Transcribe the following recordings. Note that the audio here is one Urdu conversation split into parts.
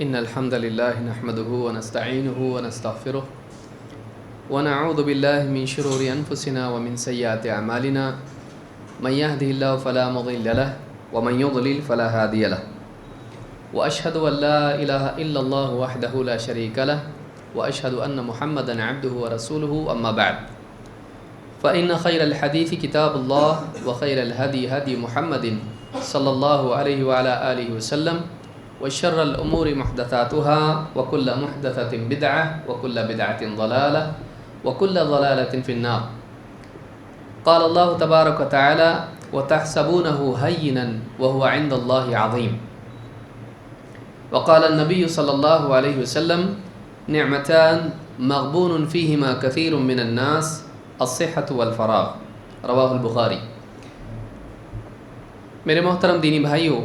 إن الحمد لله نحمده ونستعينه ونستغفره ونعوذ بالله من شرور أنفسنا ومن سيئات أعمالنا من يهده الله فلا مضل له ومن يضلل فلا هادي له وأشهد أن لا إله إلا الله وحده لا شريك له وأشهد أن محمدا عبده ورسوله أما بعد فإن خير الحديث كتاب الله وخير الهدي هدي محمد صلى الله عليه وعلى آله وسلم وشر الأمور محدثاتها وكل محدثة بدعة وكل بدعة ضلالة وكل ضلالة في النار. قال الله تبارك وتعالى وتحسبونه هينا وهو عند الله عظيم. وقال النبي صلى الله عليه وسلم نعمتان مغبون فيهما كثير من الناس الصحة والفراغ رواہ البخاری. میرے محترم دینی بھائیوں،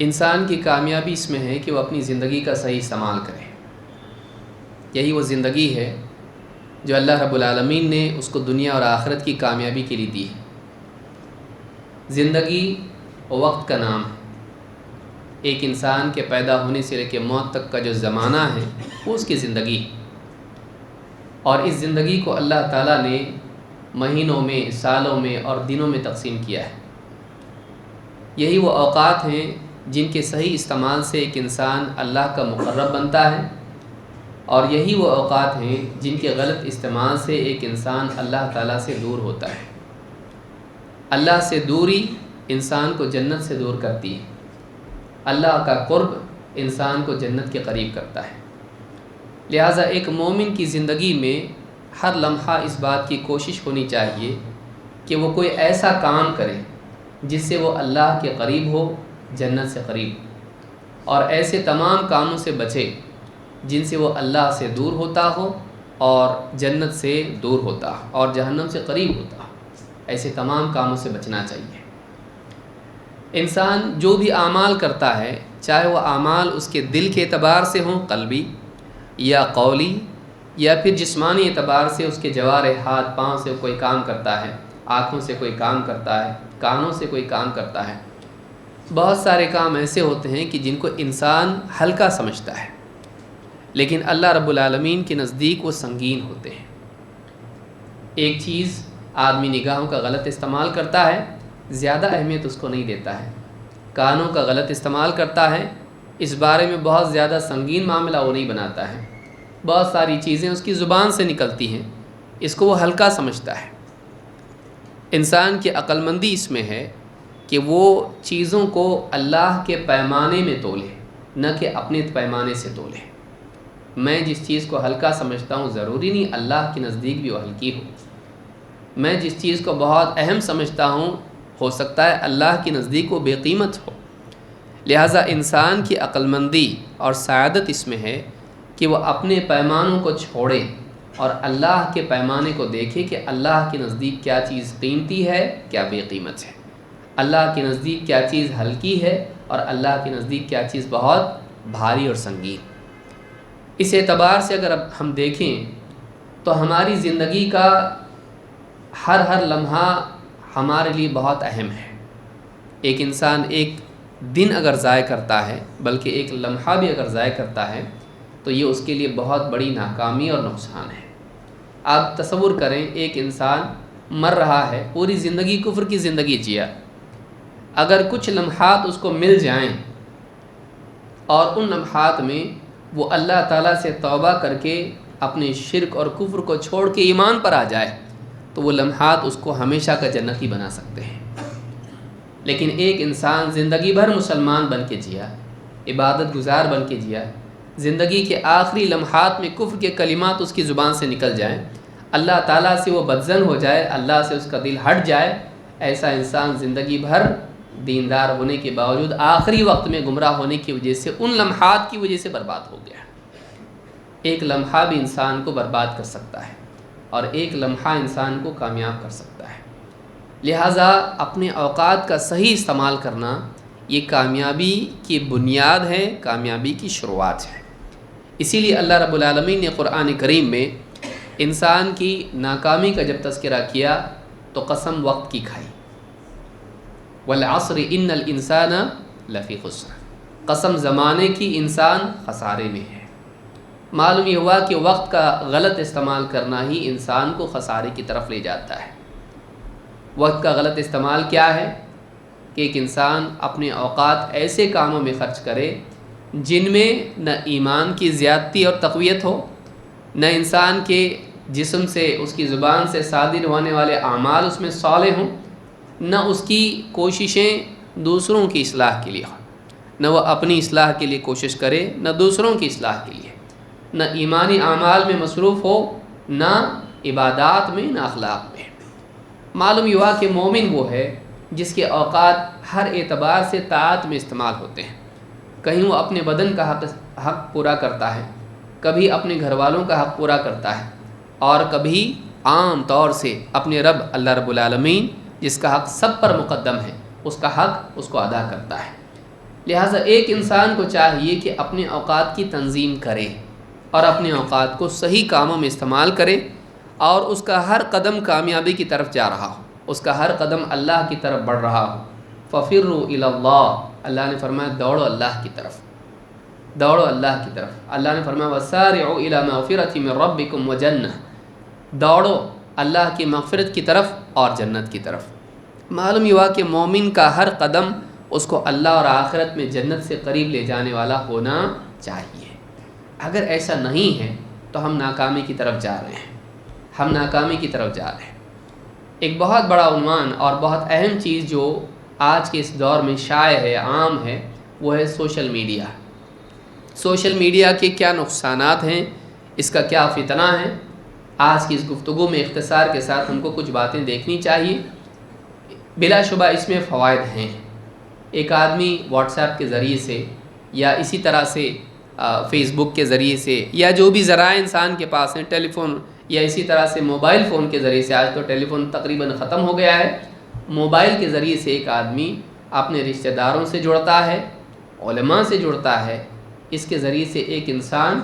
انسان کی کامیابی اس میں ہے کہ وہ اپنی زندگی کا صحیح استعمال کرے. یہی وہ زندگی ہے جو اللہ رب العالمین نے اس کو دنیا اور آخرت کی کامیابی کے لیے دی ہے. زندگی وقت کا نام ہے. ایک انسان کے پیدا ہونے سے لے کے موت تک کا جو زمانہ ہے وہ اس کی زندگی ہے، اور اس زندگی کو اللہ تعالیٰ نے مہینوں میں، سالوں میں اور دنوں میں تقسیم کیا ہے. یہی وہ اوقات ہیں جن کے صحیح استعمال سے ایک انسان اللہ کا مقرب بنتا ہے، اور یہی وہ اوقات ہیں جن کے غلط استعمال سے ایک انسان اللہ تعالیٰ سے دور ہوتا ہے. اللہ سے دوری انسان کو جنت سے دور کرتی ہے. اللہ کا قرب انسان کو جنت کے قریب کرتا ہے. لہٰذا ایک مومن کی زندگی میں ہر لمحہ اس بات کی کوشش ہونی چاہیے کہ وہ کوئی ایسا کام کرے جس سے وہ اللہ کے قریب ہو، جنت سے قریب، اور ایسے تمام کاموں سے بچے جن سے وہ اللہ سے دور ہوتا ہو اور جنت سے دور ہوتا ہو اور جہنم سے قریب ہوتا ہو. ایسے تمام کاموں سے بچنا چاہیے. انسان جو بھی اعمال کرتا ہے، چاہے وہ اعمال اس کے دل کے اعتبار سے ہوں، قلبی یا قولی، یا پھر جسمانی اعتبار سے اس کے جوارح، ہاتھ پاؤں سے کوئی کام کرتا ہے، آنکھوں سے کوئی کام کرتا ہے، کانوں سے کوئی کام کرتا ہے. بہت سارے کام ایسے ہوتے ہیں کہ جن کو انسان ہلکا سمجھتا ہے، لیکن اللہ رب العالمین کے نزدیک وہ سنگین ہوتے ہیں. ایک چیز آدمی نگاہوں کا غلط استعمال کرتا ہے، زیادہ اہمیت اس کو نہیں دیتا ہے. کانوں کا غلط استعمال کرتا ہے، اس بارے میں بہت زیادہ سنگین معاملہ وہ نہیں بناتا ہے. بہت ساری چیزیں اس کی زبان سے نکلتی ہیں، اس کو وہ ہلکا سمجھتا ہے. انسان کی عقل مندی اس میں ہے کہ وہ چیزوں کو اللہ کے پیمانے میں تولے، نہ کہ اپنے پیمانے سے تولے. میں جس چیز کو ہلکا سمجھتا ہوں ضروری نہیں اللہ کے نزدیک بھی وہ ہلکی ہو. میں جس چیز کو بہت اہم سمجھتا ہوں ہو سکتا ہے اللہ کے نزدیک وہ بے قیمت ہو. لہٰذا انسان کی عقل مندی اور سعادت اس میں ہے کہ وہ اپنے پیمانوں کو چھوڑے اور اللہ کے پیمانے کو دیکھے کہ اللہ کے نزدیک کیا چیز قیمتی ہے، کیا بے قیمت ہے. اللہ کے نزدیک کیا چیز ہلکی ہے اور اللہ کے نزدیک کیا چیز بہت بھاری اور سنگین. اس اعتبار سے اگر اب ہم دیکھیں تو ہماری زندگی کا ہر لمحہ ہمارے لیے بہت اہم ہے. ایک انسان ایک دن اگر ضائع کرتا ہے، بلکہ ایک لمحہ بھی اگر ضائع کرتا ہے، تو یہ اس کے لیے بہت بڑی ناکامی اور نقصان ہے. آپ تصور کریں، ایک انسان مر رہا ہے، پوری زندگی کفر کی زندگی جیا. اگر کچھ لمحات اس کو مل جائیں اور ان لمحات میں وہ اللہ تعالیٰ سے توبہ کر کے اپنے شرک اور کفر کو چھوڑ کے ایمان پر آ جائے، تو وہ لمحات اس کو ہمیشہ کا جنتی بنا سکتے ہیں. لیکن ایک انسان زندگی بھر مسلمان بن کے جیا، عبادت گزار بن کے جیا، زندگی کے آخری لمحات میں کفر کے کلمات اس کی زبان سے نکل جائیں، اللہ تعالیٰ سے وہ بدظن ہو جائے، اللہ سے اس کا دل ہٹ جائے، ایسا انسان زندگی بھر دیندار ہونے کے باوجود آخری وقت میں گمراہ ہونے کی وجہ سے، ان لمحات کی وجہ سے برباد ہو گیا. ایک لمحہ بھی انسان کو برباد کر سکتا ہے اور ایک لمحہ انسان کو کامیاب کر سکتا ہے. لہٰذا اپنے اوقات کا صحیح استعمال کرنا یہ کامیابی کی بنیاد ہے، کامیابی کی شروعات ہے. اسی لیے اللہ رب العالمین نے قرآن کریم میں انسان کی ناکامی کا جب تذکرہ کیا تو قسم وقت کی کھائی. والعصر ان الانسان لفی خسر، قسم زمانے کی انسان خسارے میں ہے۔ معلوم یہ ہوا کہ وقت کا غلط استعمال کرنا ہی انسان کو خسارے کی طرف لے جاتا ہے۔ وقت کا غلط استعمال کیا ہے کہ ایک انسان اپنے اوقات ایسے کاموں میں خرچ کرے جن میں نہ ایمان کی زیادتی اور تقویت ہو، نہ انسان کے جسم سے، اس کی زبان سے صادر ہونے والے اعمال اس میں صالح ہوں، نہ اس کی کوششیں دوسروں کی اصلاح کے لیے ہوں، نہ وہ اپنی اصلاح کے لیے کوشش کرے، نہ دوسروں کی اصلاح کے لیے، نہ ایمانی اعمال میں مصروف ہو، نہ عبادات میں، نہ اخلاق میں۔ معلوم یہ ہوا کہ مومن وہ ہے جس کے اوقات ہر اعتبار سے طاعت میں استعمال ہوتے ہیں۔ کہیں وہ اپنے بدن کا حق پورا کرتا ہے، کبھی اپنے گھر والوں کا حق پورا کرتا ہے، اور کبھی عام طور سے اپنے رب اللہ رب العالمین جس کا حق سب پر مقدم ہے، اس کا حق اس کو ادا کرتا ہے۔ لہٰذا ایک انسان کو چاہیے کہ اپنے اوقات کی تنظیم کرے اور اپنے اوقات کو صحیح کاموں میں استعمال کرے، اور اس کا ہر قدم کامیابی کی طرف جا رہا ہو، اس کا ہر قدم اللہ کی طرف بڑھ رہا ہو۔ فَفِرُّوا إِلَى اللَّهِ، اللہ نے فرمایا دوڑو اللہ کی طرف، دوڑو اللہ کی طرف۔ اللہ نے فرمایا وَسَارِعُوا إِلَى مَغْفِرَةٍ مِّن رَبِّكُمْ وَجَنَّةٍ، دوڑو اللہ کی مغفرت کی طرف اور جنت کی طرف۔ معلوم یہ ہوا کہ مومن کا ہر قدم اس کو اللہ اور آخرت میں جنت سے قریب لے جانے والا ہونا چاہیے۔ اگر ایسا نہیں ہے تو ہم ناکامی کی طرف جا رہے ہیں، ہم ناکامی کی طرف جا رہے ہیں۔ ایک بہت بڑا عنوان اور بہت اہم چیز جو آج کے اس دور میں شائع ہے، عام ہے، وہ ہے سوشل میڈیا۔ سوشل میڈیا کے کیا نقصانات ہیں، اس کا کیا فتنہ ہے، آج کی اس گفتگو میں اختصار کے ساتھ ہم کو کچھ باتیں دیکھنی چاہیے۔ بلا شبہ اس میں فوائد ہیں۔ ایک آدمی واٹس ایپ کے ذریعے سے یا اسی طرح سے فیس بک کے ذریعے سے یا جو بھی ذرائع انسان کے پاس ہیں، ٹیلی فون یا اسی طرح سے موبائل فون کے ذریعے سے، آج تو ٹیلی فون تقریباً ختم ہو گیا ہے، موبائل کے ذریعے سے ایک آدمی اپنے رشتہ داروں سے جڑتا ہے، علماء سے جڑتا ہے۔ اس کے ذریعے سے ایک انسان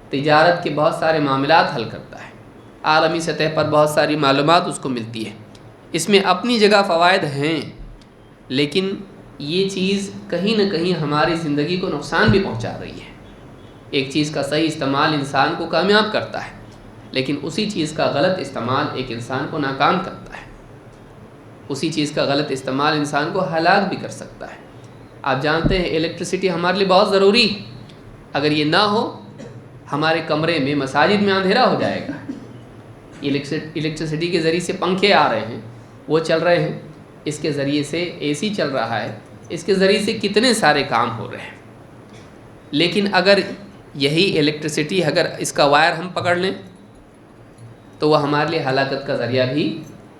تجارت کے بہت سارے معاملات حل کرتا ہے، عالمی سطح پر بہت ساری معلومات اس کو ملتی ہے۔ اس میں اپنی جگہ فوائد ہیں، لیکن یہ چیز کہیں نہ کہیں ہماری زندگی کو نقصان بھی پہنچا رہی ہے۔ ایک چیز کا صحیح استعمال انسان کو کامیاب کرتا ہے، لیکن اسی چیز کا غلط استعمال ایک انسان کو ناکام کرتا ہے، اسی چیز کا غلط استعمال انسان کو ہلاک بھی کر سکتا ہے۔ آپ جانتے ہیں الیکٹریسٹی ہمارے لیے بہت ضروری ہے، اگر یہ نہ ہو ہمارے کمرے میں، مساجد میں اندھیرا ہو جائے گا۔ الیکٹریسٹی کے ذریعے سے پنکھے آ رہے ہیں، وہ چل رہے ہیں، اس کے ذریعے سے اے سی چل رہا ہے، اس کے ذریعے سے کتنے سارے کام ہو رہے ہیں۔ لیکن اگر یہی الیکٹریسٹی، اگر اس کا وائر ہم پکڑ لیں تو وہ ہمارے لیے ہلاکت کا ذریعہ بھی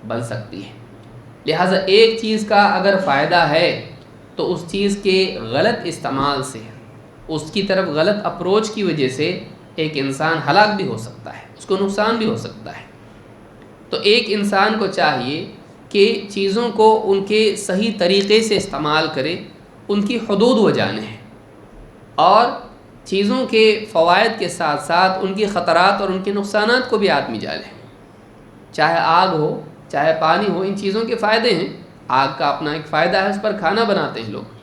بن سکتی ہے۔ لہٰذا ایک چیز کا اگر فائدہ ہے تو اس چیز کے غلط استعمال سے، اس کی طرف غلط اپروچ کی وجہ سے ایک انسان ہلاک بھی ہو سکتا ہے، اس کو نقصان بھی ہو سکتا ہے۔ تو ایک انسان کو چاہیے کہ چیزوں کو ان کے صحیح طریقے سے استعمال کرے، ان کی حدود وہ جانے ہیں، اور چیزوں کے فوائد کے ساتھ ساتھ ان کی خطرات اور ان کے نقصانات کو بھی آدمی جانے۔ چاہے آگ ہو، چاہے پانی ہو، ان چیزوں کے فائدے ہیں۔ آگ کا اپنا ایک فائدہ ہے، اس پر کھانا بناتے ہیں لوگ،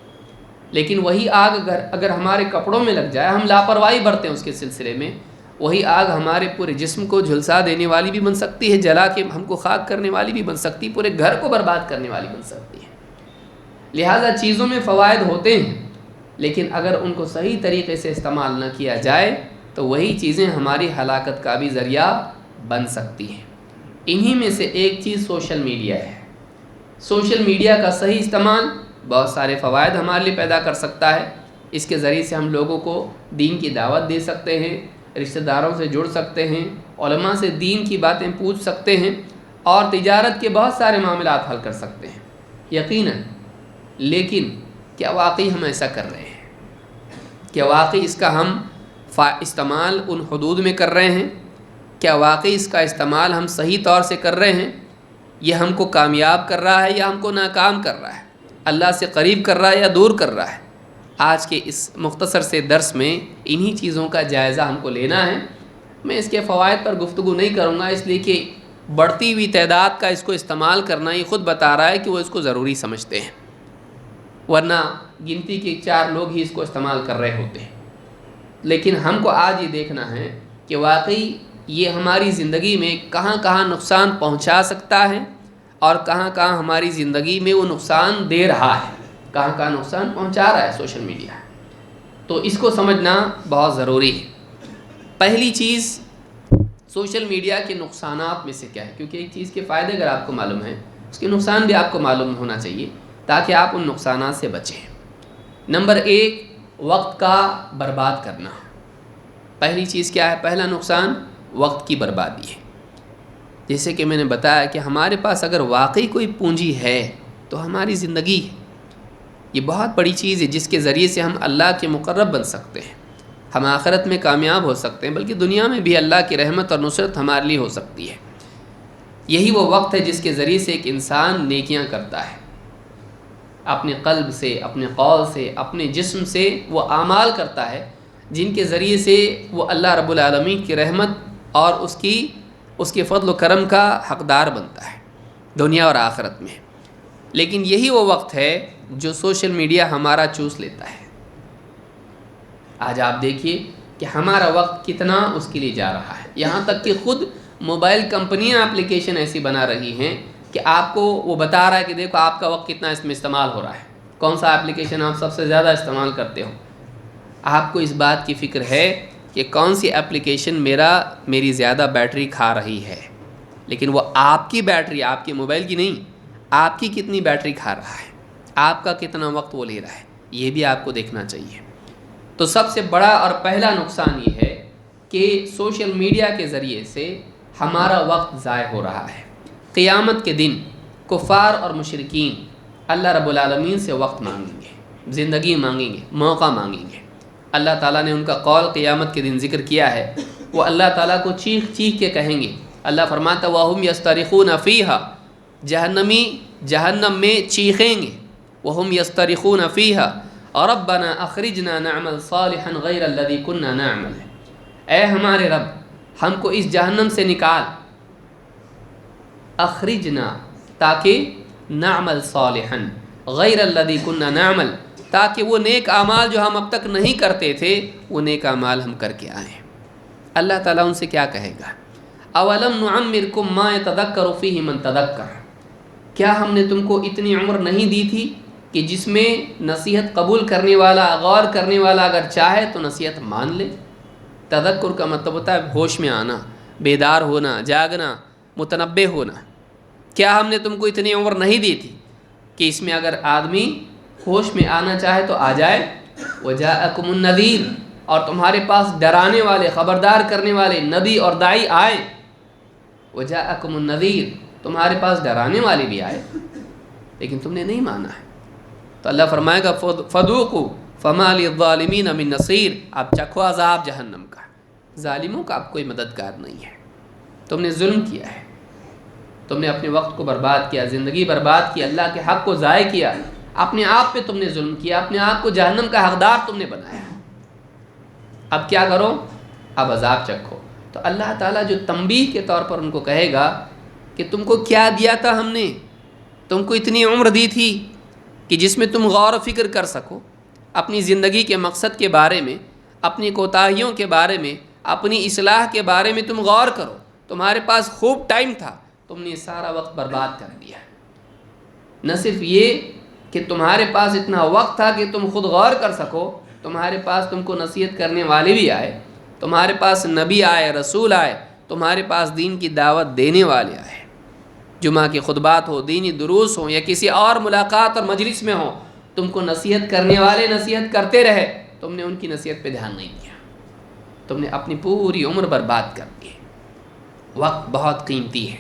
لیکن وہی آگ اگر ہمارے کپڑوں میں لگ جائے، ہم لاپرواہی برتیں اس کے سلسلے میں، وہی آگ ہمارے پورے جسم کو جھلسا دینے والی بھی بن سکتی ہے، جلا کے ہم کو خاک کرنے والی بھی بن سکتی ہے، پورے گھر کو برباد کرنے والی بن سکتی ہے۔ لہٰذا چیزوں میں فوائد ہوتے ہیں، لیکن اگر ان کو صحیح طریقے سے استعمال نہ کیا جائے تو وہی چیزیں ہماری ہلاکت کا بھی ذریعہ بن سکتی ہیں۔ انہی میں سے ایک چیز سوشل میڈیا ہے۔ سوشل میڈیا کا صحیح استعمال بہت سارے فوائد ہمارے لیے پیدا کر سکتا ہے۔ اس کے ذریعے سے ہم لوگوں کو دین کی دعوت دے سکتے ہیں، رشتہ داروں سے جڑ سکتے ہیں، علماء سے دین کی باتیں پوچھ سکتے ہیں، اور تجارت کے بہت سارے معاملات حل کر سکتے ہیں یقیناً۔ لیکن کیا واقعی ہم ایسا کر رہے ہیں؟ کیا واقعی اس کا ہم استعمال ان حدود میں کر رہے ہیں؟ کیا واقعی اس کا استعمال ہم صحیح طور سے کر رہے ہیں؟ یہ ہم کو کامیاب کر رہا ہے یا ہم کو ناکام کر رہا ہے؟ اللہ سے قریب کر رہا ہے یا دور کر رہا ہے؟ آج کے اس مختصر سے درس میں انہی چیزوں کا جائزہ ہم کو لینا ہے۔ میں اس کے فوائد پر گفتگو نہیں کروں گا، اس لیے کہ بڑھتی ہوئی تعداد کا اس کو استعمال کرنا یہ خود بتا رہا ہے کہ وہ اس کو ضروری سمجھتے ہیں۔ ورنہ گنتی کے 4 لوگ ہی اس کو استعمال کر رہے ہوتے ہیں۔ لیکن ہم کو آج یہ دیکھنا ہے کہ واقعی یہ ہماری زندگی میں کہاں کہاں نقصان پہنچا سکتا ہے اور کہاں کہاں ہماری زندگی میں وہ نقصان دے رہا ہے، کہاں کہاں نقصان پہنچا رہا ہے سوشل میڈیا۔ تو اس کو سمجھنا بہت ضروری ہے۔ پہلی چیز سوشل میڈیا کے نقصانات میں سے کیا ہے، کیونکہ ایک چیز کے فائدے اگر آپ کو معلوم ہیں اس کے نقصان بھی آپ کو معلوم ہونا چاہیے تاکہ آپ ان نقصانات سے بچیں۔ نمبر 1، وقت کا برباد کرنا۔ پہلی چیز کیا ہے؟ پہلا نقصان وقت کی بربادی ہے۔ جیسے کہ میں نے بتایا کہ ہمارے پاس اگر واقعی کوئی پونجی ہے تو ہماری زندگی ہے۔ یہ بہت بڑی چیز ہے جس کے ذریعے سے ہم اللہ کے مقرب بن سکتے ہیں، ہم آخرت میں کامیاب ہو سکتے ہیں، بلکہ دنیا میں بھی اللہ کی رحمت اور نصرت ہمارے لیے ہو سکتی ہے۔ یہی وہ وقت ہے جس کے ذریعے سے ایک انسان نیکیاں کرتا ہے، اپنے قلب سے، اپنے قول سے، اپنے جسم سے وہ اعمال کرتا ہے جن کے ذریعے سے وہ اللہ رب العالمین کی رحمت اور اس کے فضل و کرم کا حقدار بنتا ہے دنیا اور آخرت میں۔ لیکن یہی وہ وقت ہے جو سوشل میڈیا ہمارا چوس لیتا ہے۔ آج آپ دیکھیے کہ ہمارا وقت کتنا اس کے لیے جا رہا ہے، یہاں تک کہ خود موبائل کمپنیاں اپلیکیشن ایسی بنا رہی ہیں کہ آپ کو وہ بتا رہا ہے کہ دیکھو آپ کا وقت کتنا اس میں استعمال ہو رہا ہے، کون سا اپلیکیشن آپ سب سے زیادہ استعمال کرتے ہو۔ آپ کو اس بات کی فکر ہے کہ کون سی اپلیکیشن میری زیادہ بیٹری کھا رہی ہے، لیکن وہ آپ کی بیٹری، آپ کے موبائل کی نہیں، آپ کی کتنی بیٹری کھا رہا ہے، آپ کا کتنا وقت وہ لے رہا ہے، یہ بھی آپ کو دیکھنا چاہیے۔ تو سب سے بڑا اور پہلا نقصان یہ ہے کہ سوشل میڈیا کے ذریعے سے ہمارا وقت ضائع ہو رہا ہے۔ قیامت کے دن کفار اور مشرکین اللہ رب العالمین سے وقت مانگیں گے، زندگی مانگیں گے، موقع مانگیں گے۔ اللہ تعالیٰ نے ان کا قول قیامت کے دن ذکر کیا ہے، وہ اللہ تعالیٰ کو چیخ چیخ کے کہیں گے۔ اللہ فرماتا وَهُمْ يَسْتَرِخُونَ فِيهَا، جہنمی جہنم میں چیخیں گے، وَهُمْ يَسْتَرِخُونَ فِيهَا رَبَّنَا أَخْرِجْنَا نَعْمَلْ صَالِحًا غَيْرَ الَّذِي كُنَّا نَعْمَلُ، اے ہمارے رب ہم کو اس جہنم سے نکال، اخرجنا تاکہ نعمل صالحا غیر الذی كنا نعمل، تاکہ وہ نیک اعمال جو ہم اب تک نہیں کرتے تھے وہ نیک اعمال ہم کر کے آئیں۔ اللہ تعالیٰ ان سے کیا کہے گا؟ اولم نعمرکم ما یتذکر فیہ من تذکر، کیا ہم نے تم کو اتنی عمر نہیں دی تھی کہ جس میں نصیحت قبول کرنے والا، غور کرنے والا اگر چاہے تو نصیحت مان لے۔ تذکر کا مطلب ہوتا ہے ہوش میں آنا، بیدار ہونا، جاگنا، متنبہ ہونا۔ کیا ہم نے تم کو اتنی عمر نہیں دی تھی کہ اس میں اگر آدمی ہوش میں آنا چاہے تو آ جائے؟ وجاءکم النذیر، اور تمہارے پاس ڈرانے والے، خبردار کرنے والے نبی اور داعی آئے۔ وجاءکم النذیر، تمہارے پاس ڈرانے والے بھی آئے لیکن تم نے نہیں مانا ہے۔ تو اللہ فرمائے گا فذوقوا فما للظالمین من نصیر، آپ چکھو عذاب جہنم کا، ظالموں کا اب کوئی مددگار نہیں ہے۔ تم نے ظلم کیا ہے، تم نے اپنے وقت کو برباد کیا، زندگی برباد کی، اللہ کے حق کو ضائع کیا، اپنے آپ پہ تم نے ظلم کیا، اپنے آپ کو جہنم کا حقدار تم نے بنایا۔ اب کیا کرو؟ اب عذاب چکھو۔ تو اللہ تعالیٰ جو تنبیہ کے طور پر ان کو کہے گا کہ تم کو کیا دیا تھا ہم نے، تم کو اتنی عمر دی تھی کہ جس میں تم غور و فکر کر سکو، اپنی زندگی کے مقصد کے بارے میں، اپنی کوتاہیوں کے بارے میں، اپنی اصلاح کے بارے میں تم غور کرو، تمہارے پاس خوب ٹائم تھا، تم نے سارا وقت برباد کر دیا۔ نہ صرف یہ کہ تمہارے پاس اتنا وقت تھا کہ تم خود غور کر سکو، تمہارے پاس تم کو نصیحت کرنے والے بھی آئے، تمہارے پاس نبی آئے، رسول آئے، تمہارے پاس دین کی دعوت دینے والے آئے، جمعہ کی خطبات ہو، دینی دروس ہوں یا کسی اور ملاقات اور مجلس میں ہو، تم کو نصیحت کرنے والے نصیحت کرتے رہے، تم نے ان کی نصیحت پہ دھیان نہیں دیا، تم نے اپنی پوری عمر برباد کر دی۔ وقت بہت قیمتی ہے،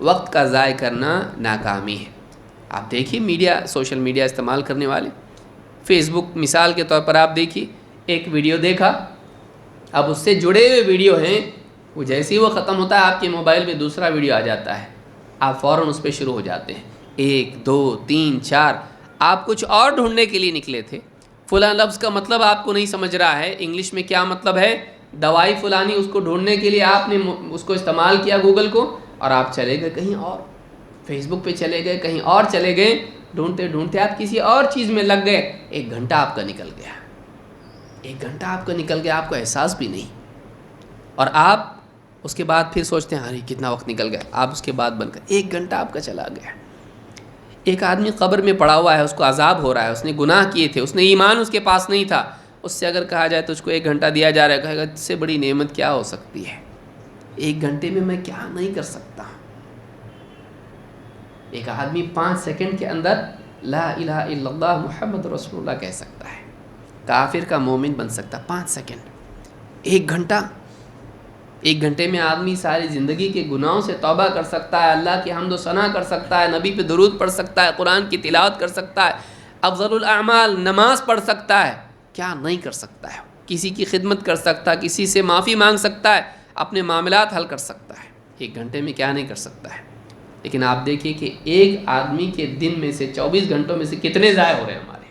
وقت کا ضائع کرنا ناکامی ہے۔ آپ دیکھیے میڈیا، سوشل میڈیا استعمال کرنے والے، فیس بک مثال کے طور پر آپ دیکھیے، ایک ویڈیو دیکھا، اب اس سے جڑے ہوئے ویڈیو ہیں، وہ جیسے ہی وہ ختم ہوتا ہے آپ کے موبائل میں دوسرا ویڈیو آ جاتا ہے، آپ فوراً اس پہ شروع ہو جاتے ہیں، 1 2 3 4، آپ کچھ اور ڈھونڈنے کے لیے نکلے تھے، فلاں لفظ کا مطلب آپ کو نہیں سمجھ رہا ہے، انگلش میں کیا مطلب ہے، دوائی فلانی، اس کو ڈھونڈنے کے لیے آپ نے اس کو استعمال کیا گوگل کو، اور آپ چلے گئے کہیں اور، فیس بک پہ چلے گئے، کہیں اور چلے گئے، ڈھونڈتے ڈھونڈتے آپ کسی اور چیز میں لگ گئے، 1 گھنٹہ آپ کا نکل گیا، 1 گھنٹہ آپ کا نکل گیا، آپ کو احساس بھی نہیں، اور آپ اس کے بعد پھر سوچتے ہیں ارے کتنا وقت نکل گیا، آپ اس کے بعد بن کر 1 گھنٹہ آپ کا چلا گیا۔ ایک آدمی قبر میں پڑا ہوا ہے، اس کو عذاب ہو رہا ہے، اس نے گناہ کیے تھے، اس نے ایمان اس کے پاس نہیں تھا، اس سے اگر کہا جائے تو اس کو 1 گھنٹہ دیا جا رہا ہے، کہے گا اس سے بڑی نعمت کیا ہو سکتی ہے، 1 گھنٹے میں کیا نہیں کر سکتا۔ ایک آدمی 5 سیکنڈ کے اندر لا الہ الا اللہ محمد رسول اللہ کہہ سکتا ہے، کافر کا مومن بن سکتا، 5 سیکنڈ۔ 1 گھنٹہ، 1 گھنٹے میں آدمی ساری زندگی کے گناہوں سے توبہ کر سکتا ہے، اللہ کی حمد و ثنا کر سکتا ہے، نبی پہ درود پڑھ سکتا ہے، قرآن کی تلاوت کر سکتا ہے، افضل الاعمال نماز پڑھ سکتا ہے، کیا نہیں کر سکتا ہے، کسی کی خدمت کر سکتا ہے، کسی سے معافی مانگ سکتا ہے، اپنے معاملات حل کر سکتا ہے، 1 گھنٹے میں کیا نہیں کر سکتا ہے۔ لیکن آپ دیکھیے کہ ایک آدمی کے دن میں سے 24 گھنٹوں میں سے کتنے ضائع ہو رہے ہیں ہمارے،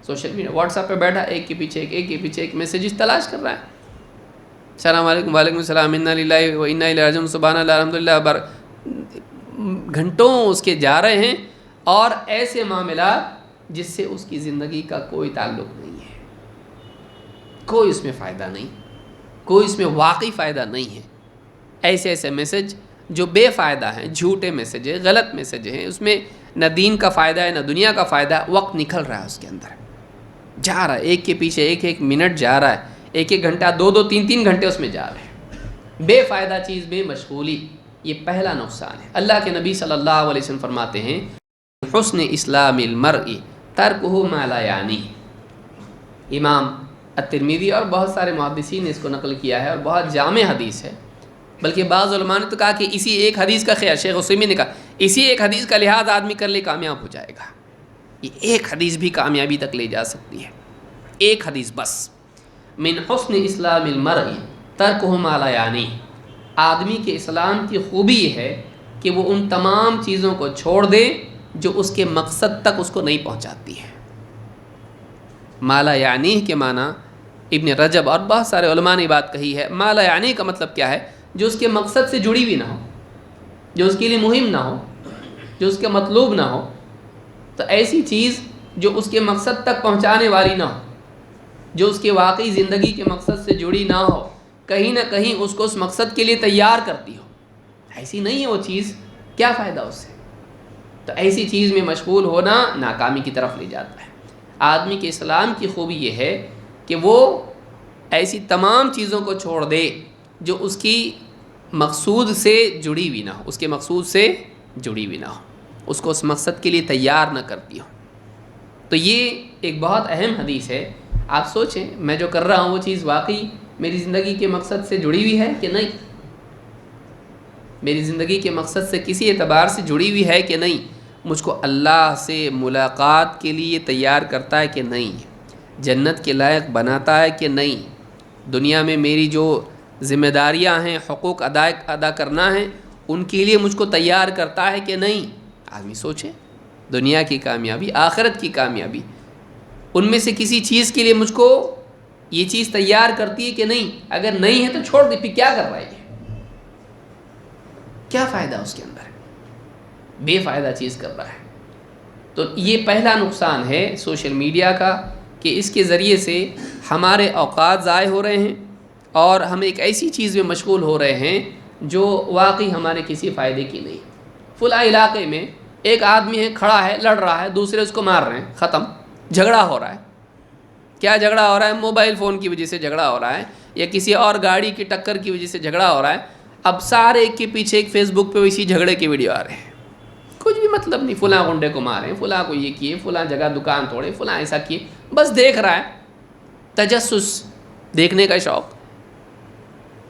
سوشل میڈیا، واٹس ایپ پہ بیٹھا ایک کے پیچھے ایک میسیجز تلاش کر رہا ہے، السلام علیکم، وعلیکم السلام، انا للہ و انا الیہ راجعون، سبحان اللہ، الحمدللہ، گھنٹوں اس کے جا رہے ہیں، اور ایسے معاملات جس سے اس کی زندگی کا کوئی تعلق نہیں ہے، کوئی اس میں فائدہ نہیں، کوئی اس میں واقعی فائدہ نہیں ہے، ایسے میسج جو بے فائدہ ہیں، جھوٹے میسج ہیں، غلط میسج ہیں، اس میں نہ دین کا فائدہ ہے نہ دنیا کا فائدہ ہے، وقت نکل رہا ہے اس کے اندر، جا رہا ہے ایک کے پیچھے ایک منٹ جا رہا ہے، 1 گھنٹہ 2 3 گھنٹے اس میں جا رہے ہیں، بے فائدہ چیز میں مشغولی، یہ پہلا نقصان ہے۔ اللہ کے نبی صلی اللہ علیہ وسلم فرماتے ہیں حسن اسلام المرء ترکہ ما لا یعنی، امام الترمذی اور بہت سارے محدثین نے اس کو نقل کیا ہے، اور بہت جامع حدیث ہے، بلکہ بعض علماء نے تو کہا کہ اسی ایک حدیث کا خیال، شیخ عثیمین نے کہا اسی ایک حدیث کا لحاظ آدمی کر لے کامیاب ہو جائے گا، یہ ایک حدیث بھی کامیابی تک لے جا سکتی ہے، ایک حدیث بس، من حسن اسلام المرء ترکہ ما لا یعنی، آدمی کے اسلام کی خوبی یہ ہے کہ وہ ان تمام چیزوں کو چھوڑ دے جو اس کے مقصد تک اس کو نہیں پہنچاتی ہے۔ ما لا یعنی کے معنی ابن رجب اور بہت سارے علماء نے بات کہی ہے، ما لا یعنی کا مطلب کیا ہے، جو اس کے مقصد سے جڑی ہوئی نہ ہو، جو اس کے لیے مہم نہ ہو، جو اس کے مطلوب نہ ہو، تو ایسی چیز جو اس کے مقصد تک پہنچانے والی نہ ہو، جو اس کے واقعی زندگی کے مقصد سے جڑی نہ ہو، کہیں نہ کہیں اس کو اس مقصد کے لیے تیار کرتی ہو، ایسی نہیں ہے وہ چیز، کیا فائدہ اس سے؟ تو ایسی چیز میں مشغول ہونا ناکامی کی طرف لے جاتا ہے۔ آدمی کے اسلام کی خوبی یہ ہے کہ وہ ایسی تمام چیزوں کو چھوڑ دے جو اس کی مقصود سے جڑی ہوئی نہ ہو، اس کے مقصود سے جڑی ہوئی نہ ہو، اس کو اس مقصد کے لیے تیار نہ کرتی ہو۔ تو یہ ایک بہت اہم حدیث ہے۔ آپ سوچیں میں جو کر رہا ہوں وہ چیز واقعی میری زندگی کے مقصد سے جڑی ہوئی ہے کہ نہیں، میری زندگی کے مقصد سے کسی اعتبار سے جڑی ہوئی ہے کہ نہیں، مجھ کو اللہ سے ملاقات کے لیے تیار کرتا ہے کہ نہیں، جنت کے لائق بناتا ہے کہ نہیں، دنیا میں میری جو ذمہ داریاں ہیں، حقوق ادا کرنا ہے، ان کے لیے مجھ کو تیار کرتا ہے کہ نہیں۔ آدمی سوچے دنیا کی کامیابی، آخرت کی کامیابی، ان میں سے کسی چیز کے لیے مجھ کو یہ چیز تیار کرتی ہے کہ نہیں، اگر نہیں ہے تو چھوڑ دے، پھر کیا کر رہا ہے یہ، کیا فائدہ اس کے اندر، بے فائدہ چیز کر رہا ہے۔ تو یہ پہلا نقصان ہے سوشل میڈیا کا کہ اس کے ذریعے سے ہمارے اوقات ضائع ہو رہے ہیں، اور ہم ایک ایسی چیز میں مشغول ہو رہے ہیں جو واقعی ہمارے کسی فائدے کی نہیں۔ فلاں علاقے میں ایک آدمی ہے، کھڑا ہے، لڑ رہا ہے، دوسرے اس کو مار رہے ہیں، ختم، جھگڑا ہو رہا ہے، کیا جھگڑا ہو رہا ہے؟ موبائل فون کی وجہ سے جھگڑا ہو رہا ہے، یا کسی اور گاڑی کی ٹکر کی وجہ سے جھگڑا ہو رہا ہے۔ اب سارے ایک کے پیچھے ایک فیس بک پہ اسی جھگڑے کی ویڈیو آ رہے ہیں، کچھ بھی مطلب نہیں، فلاں گنڈے کو مارے، فلاں کو یہ کیے، فلاں جگہ دکان توڑے، فلاں ایسا کیے، بس دیکھ رہا ہے، تجسس، دیکھنے کا شوق،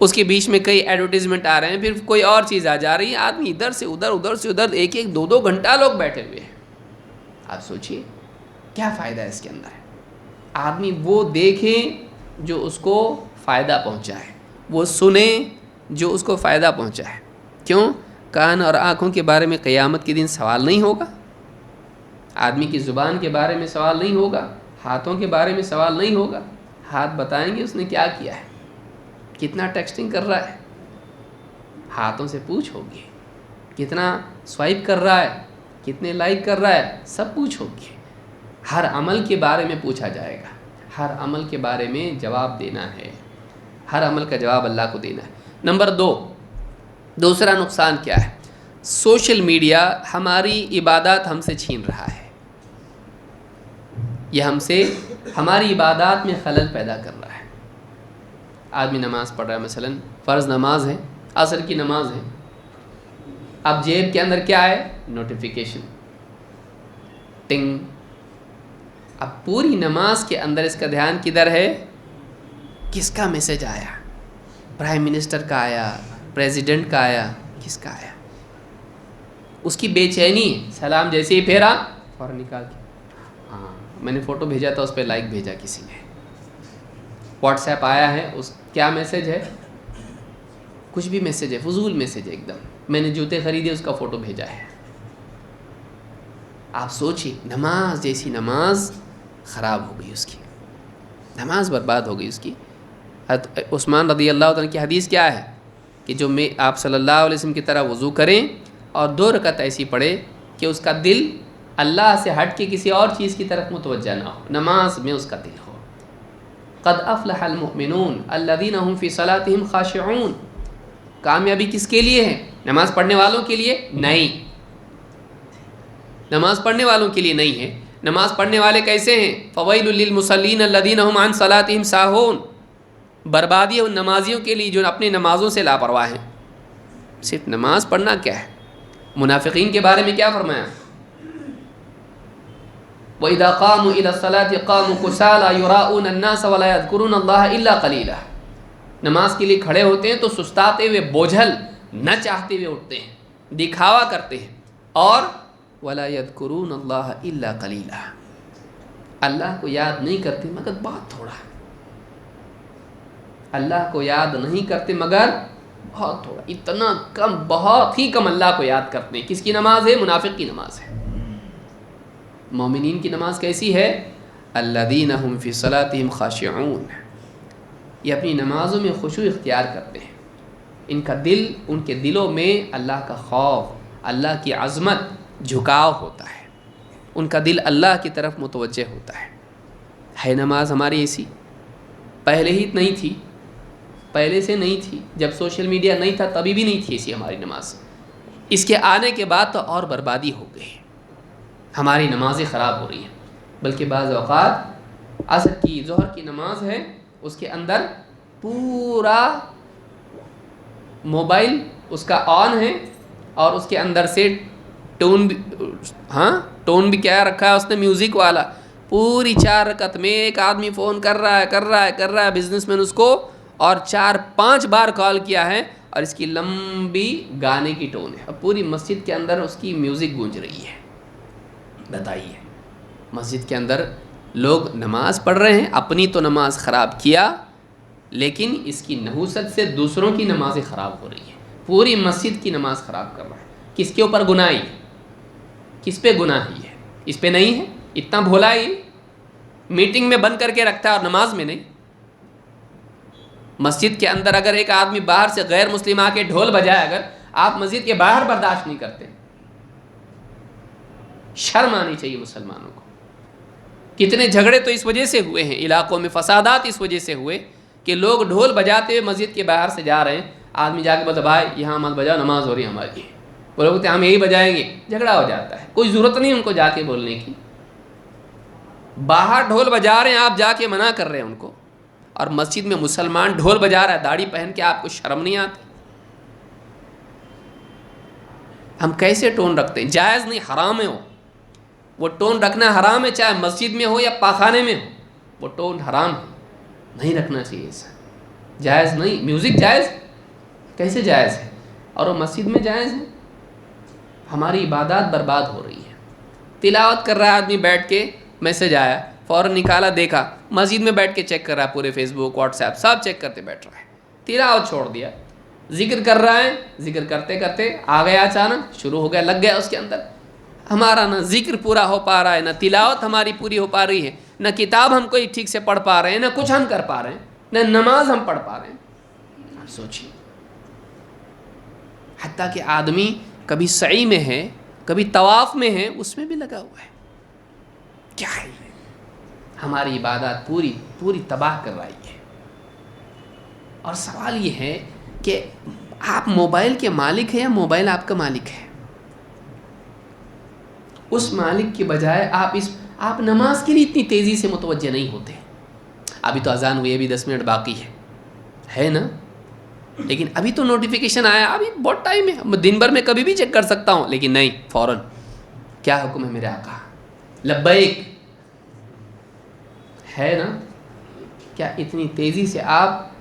اس کے بیچ میں کئی ایڈورٹیزمنٹ آ رہے ہیں، پھر کوئی اور چیز آ جا رہی ہے، آدمی ادھر سے ادھر، ادھر سے ادھر، ایک 2 گھنٹہ لوگ بیٹھے ہوئے ہیں۔ آپ سوچئے کیا فائدہ ہے اس کے اندر؟ آدمی وہ دیکھے جو اس کو فائدہ پہنچائے، وہ سنے جو اس کو فائدہ پہنچائے۔ کیوں؟ کان اور آنکھوں کے بارے میں قیامت کے دن سوال نہیں ہوگا، آدمی کی زبان کے بارے میں سوال نہیں ہوگا، ہاتھوں کے بارے میں سوال نہیں ہوگا، ہاتھ بتائیں گے اس نے کیا کیا ہے، کتنا ٹیکسٹنگ کر رہا ہے، ہاتھوں سے پوچھ ہوگی، کتنا سوائپ کر رہا ہے، کتنے لائک کر رہا ہے، سب پوچھو گے. ہر عمل کے بارے میں پوچھا جائے گا، ہر عمل کے بارے میں جواب دینا ہے، ہر عمل کا جواب اللہ کو دینا ہے. نمبر 2، دوسرا نقصان کیا ہے؟ سوشل میڈیا ہماری عبادات ہم سے چھین رہا ہے. یہ ہماری عبادات میں خلل پیدا کر رہا ہے. آدمی نماز پڑھ رہا ہے، مثلا فرض نماز ہے، عصر کی نماز ہے، اب جیب کے اندر کیا ہے؟ نوٹیفیکیشن، ٹنگ. اب پوری نماز کے اندر اس کا دھیان کدھر ہے؟ کس کا میسج آیا؟ پرائم منسٹر کا آیا، پریزیڈنٹ کا آیا، کس کا آیا؟ اس کی بے چینی. سلام جیسے ہی پھیرا فوراً نکال کے، ہاں میں نے فوٹو بھیجا تھا، اس پہ لائک بھیجا کسی نے. واٹس ایپ آیا ہے، اس کیا میسج ہے؟ کچھ بھی میسج ہے، فضول میسج ہے ایک دم. میں نے جوتے خریدے، اس کا فوٹو بھیجا ہے. آپ سوچیے، نماز جیسی نماز خراب ہو گئی، اس کی نماز برباد ہو گئی اس کی. عثمان رضی اللہ عنہ کی حدیث کیا ہے کہ جو آپ صلی اللہ علیہ وسلم کی طرح وضو کریں اور 2 رکعت ایسی پڑھے کہ اس کا دل اللہ سے ہٹ کے کسی اور چیز کی طرف متوجہ نہ ہو، نماز میں اس کا دل ہو. قد افلح المؤمنون الذین هم فی صلاتهم خاشعون. کامیابی کس کے لیے ہے؟ نماز پڑھنے والوں کے لیے نہیں، نماز پڑھنے والوں کے لیے نہیں ہے. نماز پڑھنے والے کیسے ہیں؟ فویل للمصلین الذین هم عن صلاتهم ساہون. بربادی ہے ان نمازیوں کے لیے جو اپنی نمازوں سے لاپرواہ ہیں. صرف نماز پڑھنا کیا ہے؟ منافقین کے بارے میں کیا فرمایا؟ وَإِذَا قَامُوا إِلَى الصَّلَاةِ قَامُوا كُسَالَىٰ يُرَاءُونَ النَّاسَ وَلَا يَذْكُرُونَ اللَّهَ إِلَّا قَلِيلًا. نماز کے لیے کھڑے ہوتے ہیں تو سستاتے ہوئے، بوجھل، نہ چاہتے ہوئے اٹھتے ہیں، دکھاوا کرتے ہیں. اور وَلَا يَذْكُرُونَ اللَّهَ إِلَّا قَلِيلًا، اللہ کو یاد نہیں کرتے مگر بہت تھوڑا. اللہ کو یاد نہیں کرتے مگر بہت تھوڑا، اتنا کم، بہت ہی کم اللہ کو یاد کرتے ہیں. کس کی نماز ہے؟ منافق کی نماز ہے. مومنین کی نماز کیسی ہے؟ الذین هم فی صلاتهم خاشعون. یہ اپنی نمازوں میں خشوع اختیار کرتے ہیں. ان کا دل، ان کے دلوں میں اللہ کا خوف، اللہ کی عظمت، جھکاؤ ہوتا ہے. ان کا دل اللہ کی طرف متوجہ ہوتا ہے. ہے نماز ہماری ایسی؟ پہلے ہی نہیں تھی، پہلے سے نہیں تھی. جب سوشل میڈیا نہیں تھا تبھی بھی نہیں تھی ایسی ہماری نماز. اس کے آنے کے بعد تو اور بربادی ہو گئی، ہماری نمازیں خراب ہو رہی ہیں. بلکہ بعض اوقات عصر کی، ظہر کی نماز ہے، اس کے اندر پورا موبائل اس کا آن ہے اور اس کے اندر سے ٹون بھی کیا رکھا ہے اس نے؟ میوزک والا. پوری 4 رکعت میں ایک آدمی فون کر رہا ہے بزنس مین اس کو، اور 4-5 بار کال کیا ہے، اور اس کی لمبی گانے کی ٹون ہے. اب پوری مسجد کے اندر اس کی میوزک گونج رہی ہے. بتائیے، مسجد کے اندر لوگ نماز پڑھ رہے ہیں، اپنی تو نماز خراب کیا، لیکن اس کی نحوست سے دوسروں کی نمازیں خراب ہو رہی ہیں. پوری مسجد کی نماز خراب کر رہا ہے. کس کے اوپر گناہ ہے؟ کس پہ گناہ ہے؟ اس پہ نہیں ہے. اتنا بھولا ہی میٹنگ میں بند کر کے رکھتا ہے اور نماز میں نہیں. مسجد کے اندر اگر ایک آدمی باہر سے غیر مسلم آ کے ڈھول بجائے، اگر آپ مسجد کے باہر برداشت نہیں کرتے، شرم آنی چاہیے مسلمانوں کو. کتنے جھگڑے تو اس وجہ سے ہوئے ہیں علاقوں میں، فسادات اس وجہ سے ہوئے کہ لوگ ڈھول بجاتے ہوئے مسجد کے باہر سے جا رہے ہیں. آدمی جا کے بولتا بھائی یہاں مت بجاؤ، نماز ہو رہی ہے ہماری. وہ لوگ کہتے ہیں ہم یہی بجائیں گے. جھگڑا ہو جاتا ہے. کوئی ضرورت نہیں ان کو جا کے بولنے کی. باہر ڈھول بجا رہے ہیں، آپ جا کے منع کر رہے ہیں ان کو، اور مسجد میں مسلمان ڈھول بجا رہا ہے داڑھی پہن کے. آپ کو شرم نہیں آتی؟ ہم کیسے ٹون رکھتے ہیں؟ جائز نہیں، حرام ہے. وہ ٹون رکھنا حرام ہے، چاہے مسجد میں ہو یا پاخانے میں ہو. وہ ٹون حرام ہے، نہیں رکھنا چاہیے. ایسا جائز نہیں. میوزک جائز کیسے جائز ہے اور وہ مسجد میں جائز ہے؟ ہماری عبادات برباد ہو رہی ہے. تلاوت کر رہا ہے آدمی بیٹھ کے، میسج آیا، فوراً نکالا، دیکھا، مسجد میں بیٹھ کے چیک کر رہا ہے، پورے فیس بک، واٹس ایپ سب چیک کرتے بیٹھ رہا ہے. تلاوت چھوڑ دیا. ذکر کر رہا ہے، ذکر کرتے کرتے آ گیا، اچانک شروع ہو گیا، لگ گیا اس کے اندر. ہمارا نہ ذکر پورا ہو پا رہا ہے، نہ تلاوت ہماری پوری ہو پا رہی ہے، نہ کتاب ہم کوئی ٹھیک سے پڑھ پا رہے ہیں، نہ کچھ ہم کر پا رہے ہیں، نہ نماز ہم پڑھ پا رہے ہیں. آپ سوچیے، حتیٰ کہ آدمی کبھی سعی میں ہے کبھی طواف میں ہے اس میں بھی لگا ہوا ہے. کیا ہے یہ؟ ہماری عبادات پوری تباہ کر رہی ہے. اور سوال یہ ہے کہ آپ موبائل کے مالک ہیں یا موبائل آپ کا مالک ہے؟ اس مالک کے بجائے آپ نماز کے لیے اتنی تیزی سے متوجہ نہیں ہوتے. ابھی تو اذان ہوئی، ابھی 10 منٹ باقی ہے نا، لیکن ابھی تو نوٹیفیکیشن آیا، ابھی بہت ٹائم ہے، دن بھر میں کبھی بھی چیک کر سکتا ہوں. لیکن نہیں، فوراً کیا حکم ہے میرے آقا، لبیک ہے نا. کیا اتنی تیزی سے آپ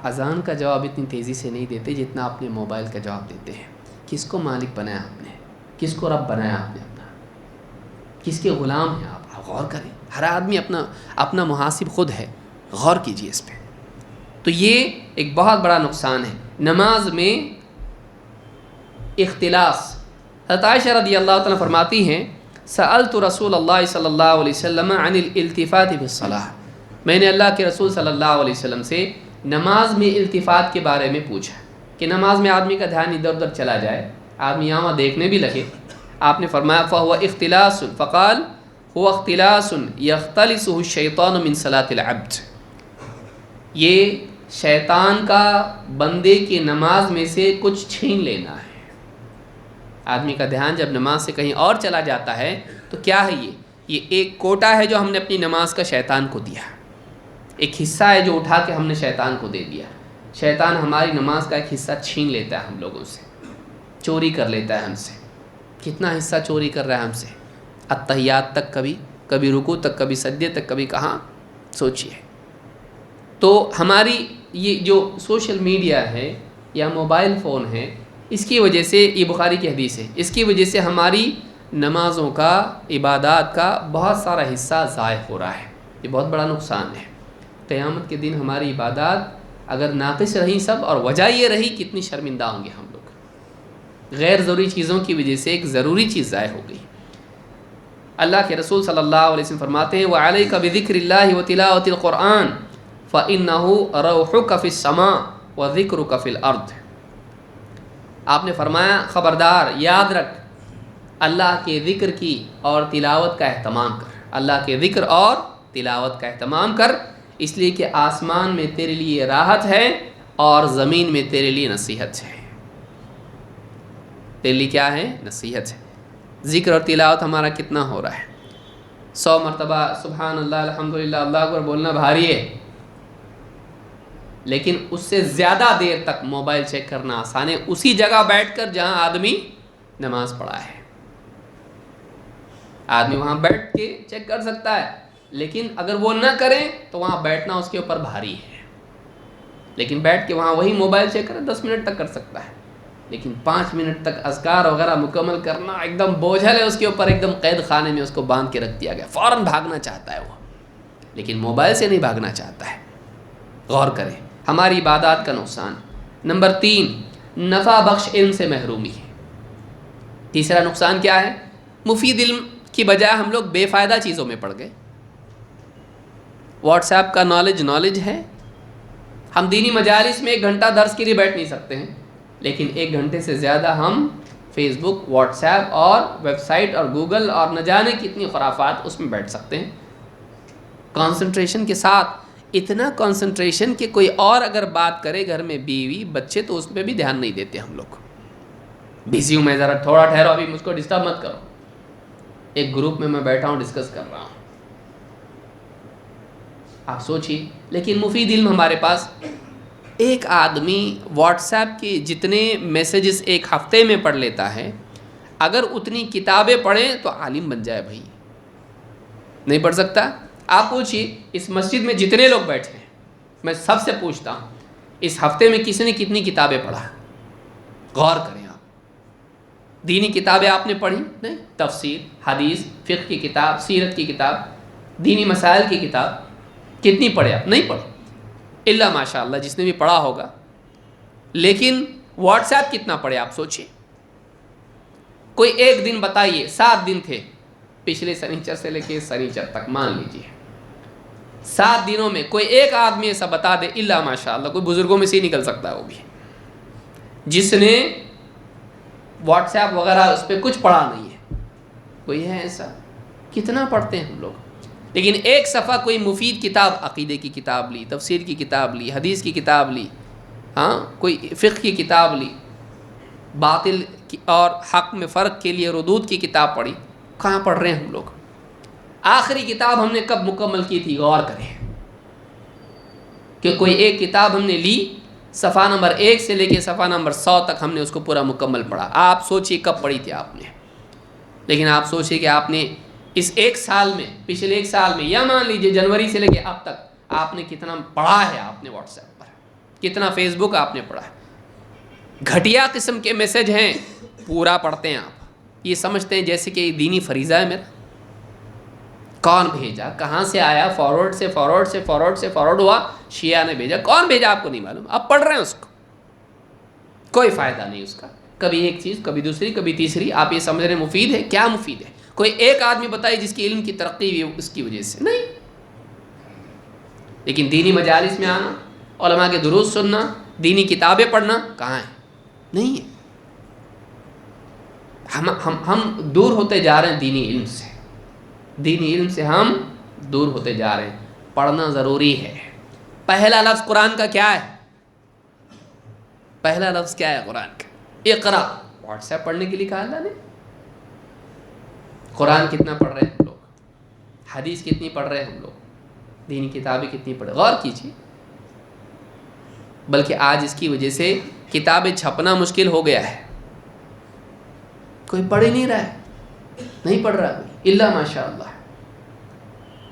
اذان کا جواب اتنی تیزی سے نہیں دیتے جتنا آپ نے موبائل کا جواب دیتے ہیں؟ کس کو مالک بنایا آپ نے؟ کس کو رب بنایا آپ نے؟ اپنا کس کے غلام ہیں آپ غور کریں. ہر آدمی اپنا محاسب خود ہے، غور کیجئے اس پہ. تو یہ ایک بہت بڑا نقصان ہے نماز میں اختلاس. حضرت عائشہ رضی اللہ تعالیٰ فرماتی ہیں سألت رسول اللہ صلی اللہ علیہ وسلم عن الالتفات فی الصلاۃ، میں نے اللہ کے رسول صلی اللہ علیہ وسلم سے نماز میں التفات کے بارے میں پوچھا کہ نماز میں آدمی کا دھیان ادھر ادھر چلا جائے، آدمی یہاں وہاں دیکھنے بھی لگے. آپ نے فرمایا فہو اختلاس، فقال هو اختلاس یختلسہ الشیطان من صلاۃ العبد، یہ شیطان کا بندے کی نماز میں سے کچھ چھین لینا ہے. آدمی کا دھیان جب نماز سے کہیں اور چلا جاتا ہے تو کیا ہے یہ ایک کوٹا ہے جو ہم نے اپنی نماز کا شیطان کو دیا، ایک حصہ ہے جو اٹھا کے ہم نے شیطان کو دے دیا. شیطان ہماری نماز کا ایک حصہ چھین لیتا ہے ہم لوگوں سے، چوری کر لیتا ہے ہم سے. کتنا حصہ چوری کر رہا ہے ہم سے؟ اتحیات تک، کبھی رکوع تک، کبھی سجدے تک، کبھی کہاں، سوچئے. تو ہماری یہ جو سوشل میڈیا ہے یا موبائل فون ہے، اس کی وجہ سے، یہ بخاری کی حدیث ہے، اس کی وجہ سے ہماری نمازوں کا، عبادات کا بہت سارا حصہ ضائع ہو رہا ہے. یہ بہت بڑا نقصان ہے. قیامت کے دن ہماری عبادات اگر ناقص رہیں سب، اور وجہ یہ رہی کتنی شرمندہ ہوں گے ہم لوگ. غیر ضروری چیزوں کی وجہ سے ایک ضروری چیز ضائع ہو گئی. اللہ کے رسول صلی اللہ علیہ وسلم فرماتے ہیں وَعَلَيْكَ بِذِكْرِ اللَّهِ وَتِلَاوَةِ الْقُرْآنِ فَإِنَّهُ رَوْحُكَ فِي السَّمَاءِ وَذِكْرُكَ فِي الْأَرْضِ. آپ نے فرمایا خبردار، یاد رکھ، اللہ کے ذکر کی اور تلاوت کا اہتمام کر. اللہ کے ذکر اور تلاوت کا اہتمام کر، اس لیے کہ آسمان میں تیرے لیے راحت ہے اور زمین میں تیرے لیے نصیحت ہے. تیرے لیے کیا ہے؟ نصیحت ہے. ذکر اور تلاوت ہمارا کتنا ہو رہا ہے؟ 100 مرتبہ سبحان اللہ، الحمدللہ، اللہ اکبر بولنا بھاری ہے، لیکن اس سے زیادہ دیر تک موبائل چیک کرنا آسان ہے، اسی جگہ بیٹھ کر جہاں آدمی نماز پڑھا ہے. آدمی وہاں بیٹھ کے چیک کر سکتا ہے، لیکن اگر وہ نہ کرے تو وہاں بیٹھنا اس کے اوپر بھاری ہے. لیکن بیٹھ کے وہاں وہی موبائل چیک کرے 10 منٹ تک کر سکتا ہے، لیکن 5 منٹ تک اذکار وغیرہ مکمل کرنا ایک دم بوجھل ہے اس کے اوپر، ایک دم قید خانے میں اس کو باندھ کے رکھ دیا گیا. فوراً بھاگنا چاہتا ہے وہ، لیکن موبائل سے نہیں بھاگنا چاہتا ہے. غور کریں ہماری عبادات کا نقصان. نمبر 3، نفع بخش علم سے محرومی ہے. تیسرا نقصان کیا ہے؟ مفید علم کی بجائے ہم لوگ بے فائدہ چیزوں میں پڑ گئے. واٹس ایپ کا نالج ہے، ہم دینی مجالس میں 1 گھنٹہ درس کے لیے بیٹھ نہیں سکتے ہیں، لیکن 1 گھنٹے سے زیادہ ہم فیس بک، واٹس ایپ اور ویب سائٹ اور گوگل اور نہ جانے کتنی خرافات اس میں بیٹھ سکتے ہیں کنسنٹریشن کے ساتھ. اتنا کنسنٹریشن کہ کوئی اور اگر بات کرے گھر میں، بیوی بچے، تو اس پہ بھی دھیان نہیں دیتے ہم لوگ. بزی ہوں میں، ذرا تھوڑا ٹھہرو، ابھی مجھ کو ڈسٹرب مت کرو. ایک گروپ میں بیٹھا ہوں، ڈسکس کر رہا ہوں، آپ سوچیے. لیکن مفید علم ہمارے پاس، ایک آدمی واٹس ایپ کے جتنے میسیجز ایک ہفتے میں پڑھ لیتا ہے، اگر اتنی کتابیں پڑھیں تو عالم بن جائے. بھائی نہیں پڑھ سکتا؟ آپ پوچھیے اس مسجد میں جتنے لوگ بیٹھے ہیں، میں سب سے پوچھتا ہوں اس ہفتے میں کسی نے کتنی کتابیں پڑھا؟ غور کریں آپ. دینی کتابیں آپ نے پڑھی؟ نہیں. تفسیر، حدیث، فقہ کی کتاب، سیرت کی کتاب، دینی مسائل کی کتاب کتنی پڑھے آپ؟ نہیں پڑھے، الا ماشاء اللہ جس نے بھی پڑھا ہوگا. لیکن واٹس ایپ کتنا پڑھے آپ سوچئے. کوئی ایک دن بتائیے، 7 دن تھے پچھلے سنیچر سے لے کے سنیچر تک، مان لیجیے 7 دنوں میں کوئی ایک آدمی ایسا بتا دے، الا ماشاء اللہ کوئی بزرگوں میں سے ہی نکل سکتا ہے وہ بھی، جس نے واٹس ایپ وغیرہ اس پہ کچھ پڑھا نہیں ہے. کوئی ہے ایسا؟ کتنا پڑھتے ہیں ہم لوگ، لیکن ایک صفحہ کوئی مفید کتاب، عقیدے کی کتاب لی، تفسیر کی کتاب لی، حدیث کی کتاب لی، ہاں کوئی فقہ کی کتاب لی، باطل اور حق میں فرق کے لیے ردود کی کتاب پڑھی، کہاں پڑھ رہے ہیں ہم لوگ؟ آخری کتاب ہم نے کب مکمل کی تھی؟ غور کریں کہ کوئی ایک کتاب ہم نے لی، صفحہ نمبر 1 سے لے کے صفحہ نمبر 100 تک ہم نے اس کو پورا مکمل پڑھا. آپ سوچئے کب پڑھی تھی آپ نے؟ لیکن آپ سوچئے کہ آپ نے اس ایک سال میں، پچھلے ایک سال میں، یا مان لیجئے جنوری سے لے کے اب تک آپ نے کتنا پڑھا ہے؟ آپ نے واٹس ایپ پر کتنا، فیس بک آپ نے پڑھا ہے؟ گھٹیا قسم کے میسج ہیں، پورا پڑھتے ہیں آپ، یہ سمجھتے ہیں جیسے کہ دینی فریضہ ہے میرا. کون بھیجا؟ کہاں سے آیا؟ فارورڈ سے فارورڈ سے فارورڈ سے فارورڈ ہوا، شیعہ نے بھیجا. کون بھیجا آپ کو نہیں معلوم، آپ پڑھ رہے ہیں اس کو، کوئی فائدہ نہیں اس کا. کبھی ایک چیز، کبھی دوسری، کبھی تیسری. آپ یہ سمجھ رہے ہیں مفید ہے؟ کیا مفید ہے؟ کوئی ایک آدمی بتائے جس کی علم کی ترقی ہوئی اس کی وجہ سے؟ نہیں. لیکن دینی مجالس میں آنا، علماء کے دروس سننا، دینی کتابیں پڑھنا کہاں ہے؟ نہیں ہے. ہم دور ہوتے جا رہے ہیں دینی علم سے، دینی علم سے ہم دور ہوتے جا رہے ہیں. پڑھنا ضروری ہے. پہلا لفظ قرآن کا کیا ہے؟ پہلا لفظ کیا ہے قرآن کا؟ اقرا. واٹس ایپ پڑھنے کے لیے کہا اللہ نے. قرآن کتنا پڑھ رہے ہیں ہم لوگ؟ حدیث کتنی پڑھ رہے ہیں ہم لوگ؟ دینی کتابیں کتنی پڑھ رہے ہیں؟ غور کیجیے. بلکہ آج اس کی وجہ سے کتابیں چھپنا مشکل ہو گیا ہے. کوئی پڑھ ہی نہیں رہا ہے، نہیں پڑھ رہا کوئی الا ماشاء اللہ.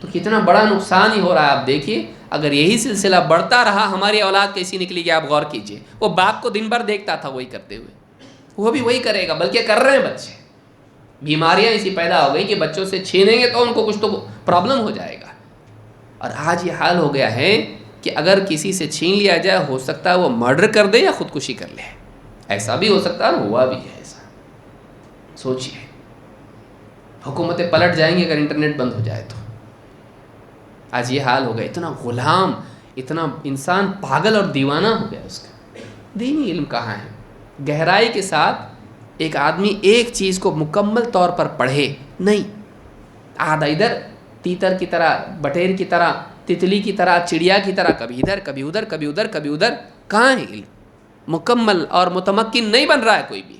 تو کتنا بڑا نقصان ہی ہو رہا ہے. آپ دیکھیے اگر یہی سلسلہ بڑھتا رہا، ہماری اولاد کیسی نکلے گی؟ آپ غور کیجئے. وہ باپ کو دن بھر دیکھتا تھا وہی کرتے ہوئے، وہ بھی وہی کرے گا، بلکہ کر رہے ہیں بچے. بیماریاں ایسی پیدا ہو گئی کہ بچوں سے چھینیں گے تو ان کو کچھ تو پرابلم ہو جائے گا. اور آج یہ حال ہو گیا ہے کہ اگر کسی سے چھین لیا جائے، ہو سکتا ہے وہ مرڈر کر دے یا خودکشی کر لے. ایسا بھی ہو سکتا ہے، ہوا بھی ہے ایسا. سوچئے حکومتیں پلٹ جائیں گی اگر انٹرنیٹ بند ہو جائے تو. آج یہ حال ہو گیا. اتنا غلام، اتنا انسان پاگل اور دیوانہ ہو گیا اس کا. دینی علم کہاں ہے؟ گہرائی کے ساتھ ایک آدمی ایک چیز کو مکمل طور پر پڑھے نہیں. آدھا ادھر، تیتر کی طرح، بٹیر کی طرح، تتلی کی طرح، چڑیا کی طرح، کبھی ادھر کبھی ادھر کبھی ادھر کبھی ادھر. کہاں ہے علم؟ مکمل اور متمکن نہیں بن رہا ہے کوئی بھی.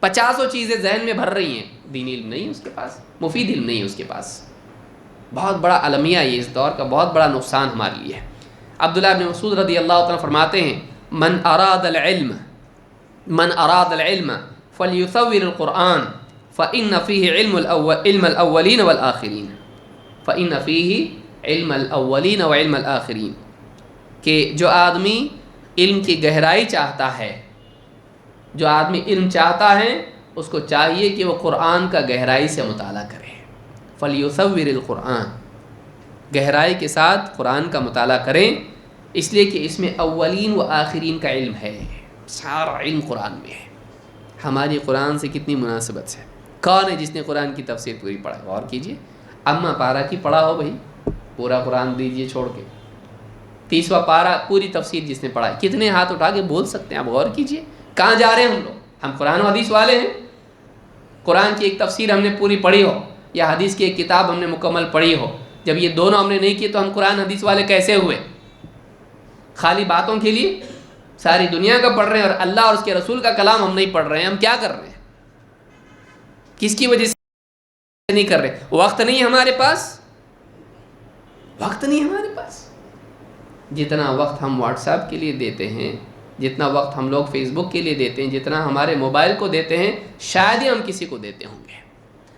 50 چیزیں ذہن میں بھر رہی ہیں، دینی علم نہیں اس کے پاس، مفید علم نہیں اس کے پاس. بہت بڑا المیہ یہ اس دور کا، بہت بڑا نقصان ہمارے لیے ہے. عبداللہ بن مسعود رضی اللہ عنہ فرماتے ہیں من اراد العلم فلیصور القرآن فإن فیہ علم الاولین والآخرین. فإن فیہ علم الاولین وعلم الآخرین. کہ جو آدمی علم کی گہرائی چاہتا ہے، جو آدمی علم چاہتا ہے، اس کو چاہیے کہ وہ قرآن کا گہرائی سے مطالعہ کرے. فلیصور القرآن، گہرائی کے ساتھ قرآن کا مطالعہ کریں، اس لیے کہ اس میں اولین و آخرین کا علم ہے. سارا علم قرآن میں ہے. ہماری قرآن سے کتنی مناسبت ہے. کون ہے جس نے قرآن کی تفسیر پوری پڑھا؟ غور کیجئے. اما پارا کی پڑھا ہو بھائی، پورا قرآن دیجئے چھوڑ کے. 30واں پارا پوری تفسیر جس نے پڑھا ہے، کتنے ہاتھ اٹھا کے بول سکتے ہیں؟ آپ غور کیجئے. کہاں جا رہے ہیں ہم لوگ؟ ہم قرآن و حدیث والے ہیں. قرآن کی ایک تفسیر ہم نے پوری پڑھی ہو یا حدیث کی ایک کتاب ہم نے مکمل پڑھی ہو، جب یہ دونوں ہم نے نہیں کی تو ہم قرآن حدیث والے کیسے ہوئے؟ خالی باتوں کے لیے ساری دنیا کا پڑھ رہے ہیں اور اللہ اور اس کے رسول کا کلام ہم نہیں پڑھ رہے ہیں. ہم کیا کر رہے ہیں؟ کس کی وجہ سے نہیں کر رہے؟ وقت نہیں ہمارے پاس، وقت نہیں ہمارے پاس. جتنا وقت ہم واٹس ایپ کے لیے دیتے ہیں، جتنا وقت ہم لوگ فیس بک کے لیے دیتے ہیں، جتنا ہمارے موبائل کو دیتے ہیں، شاید ہی ہم کسی کو دیتے ہوں گے.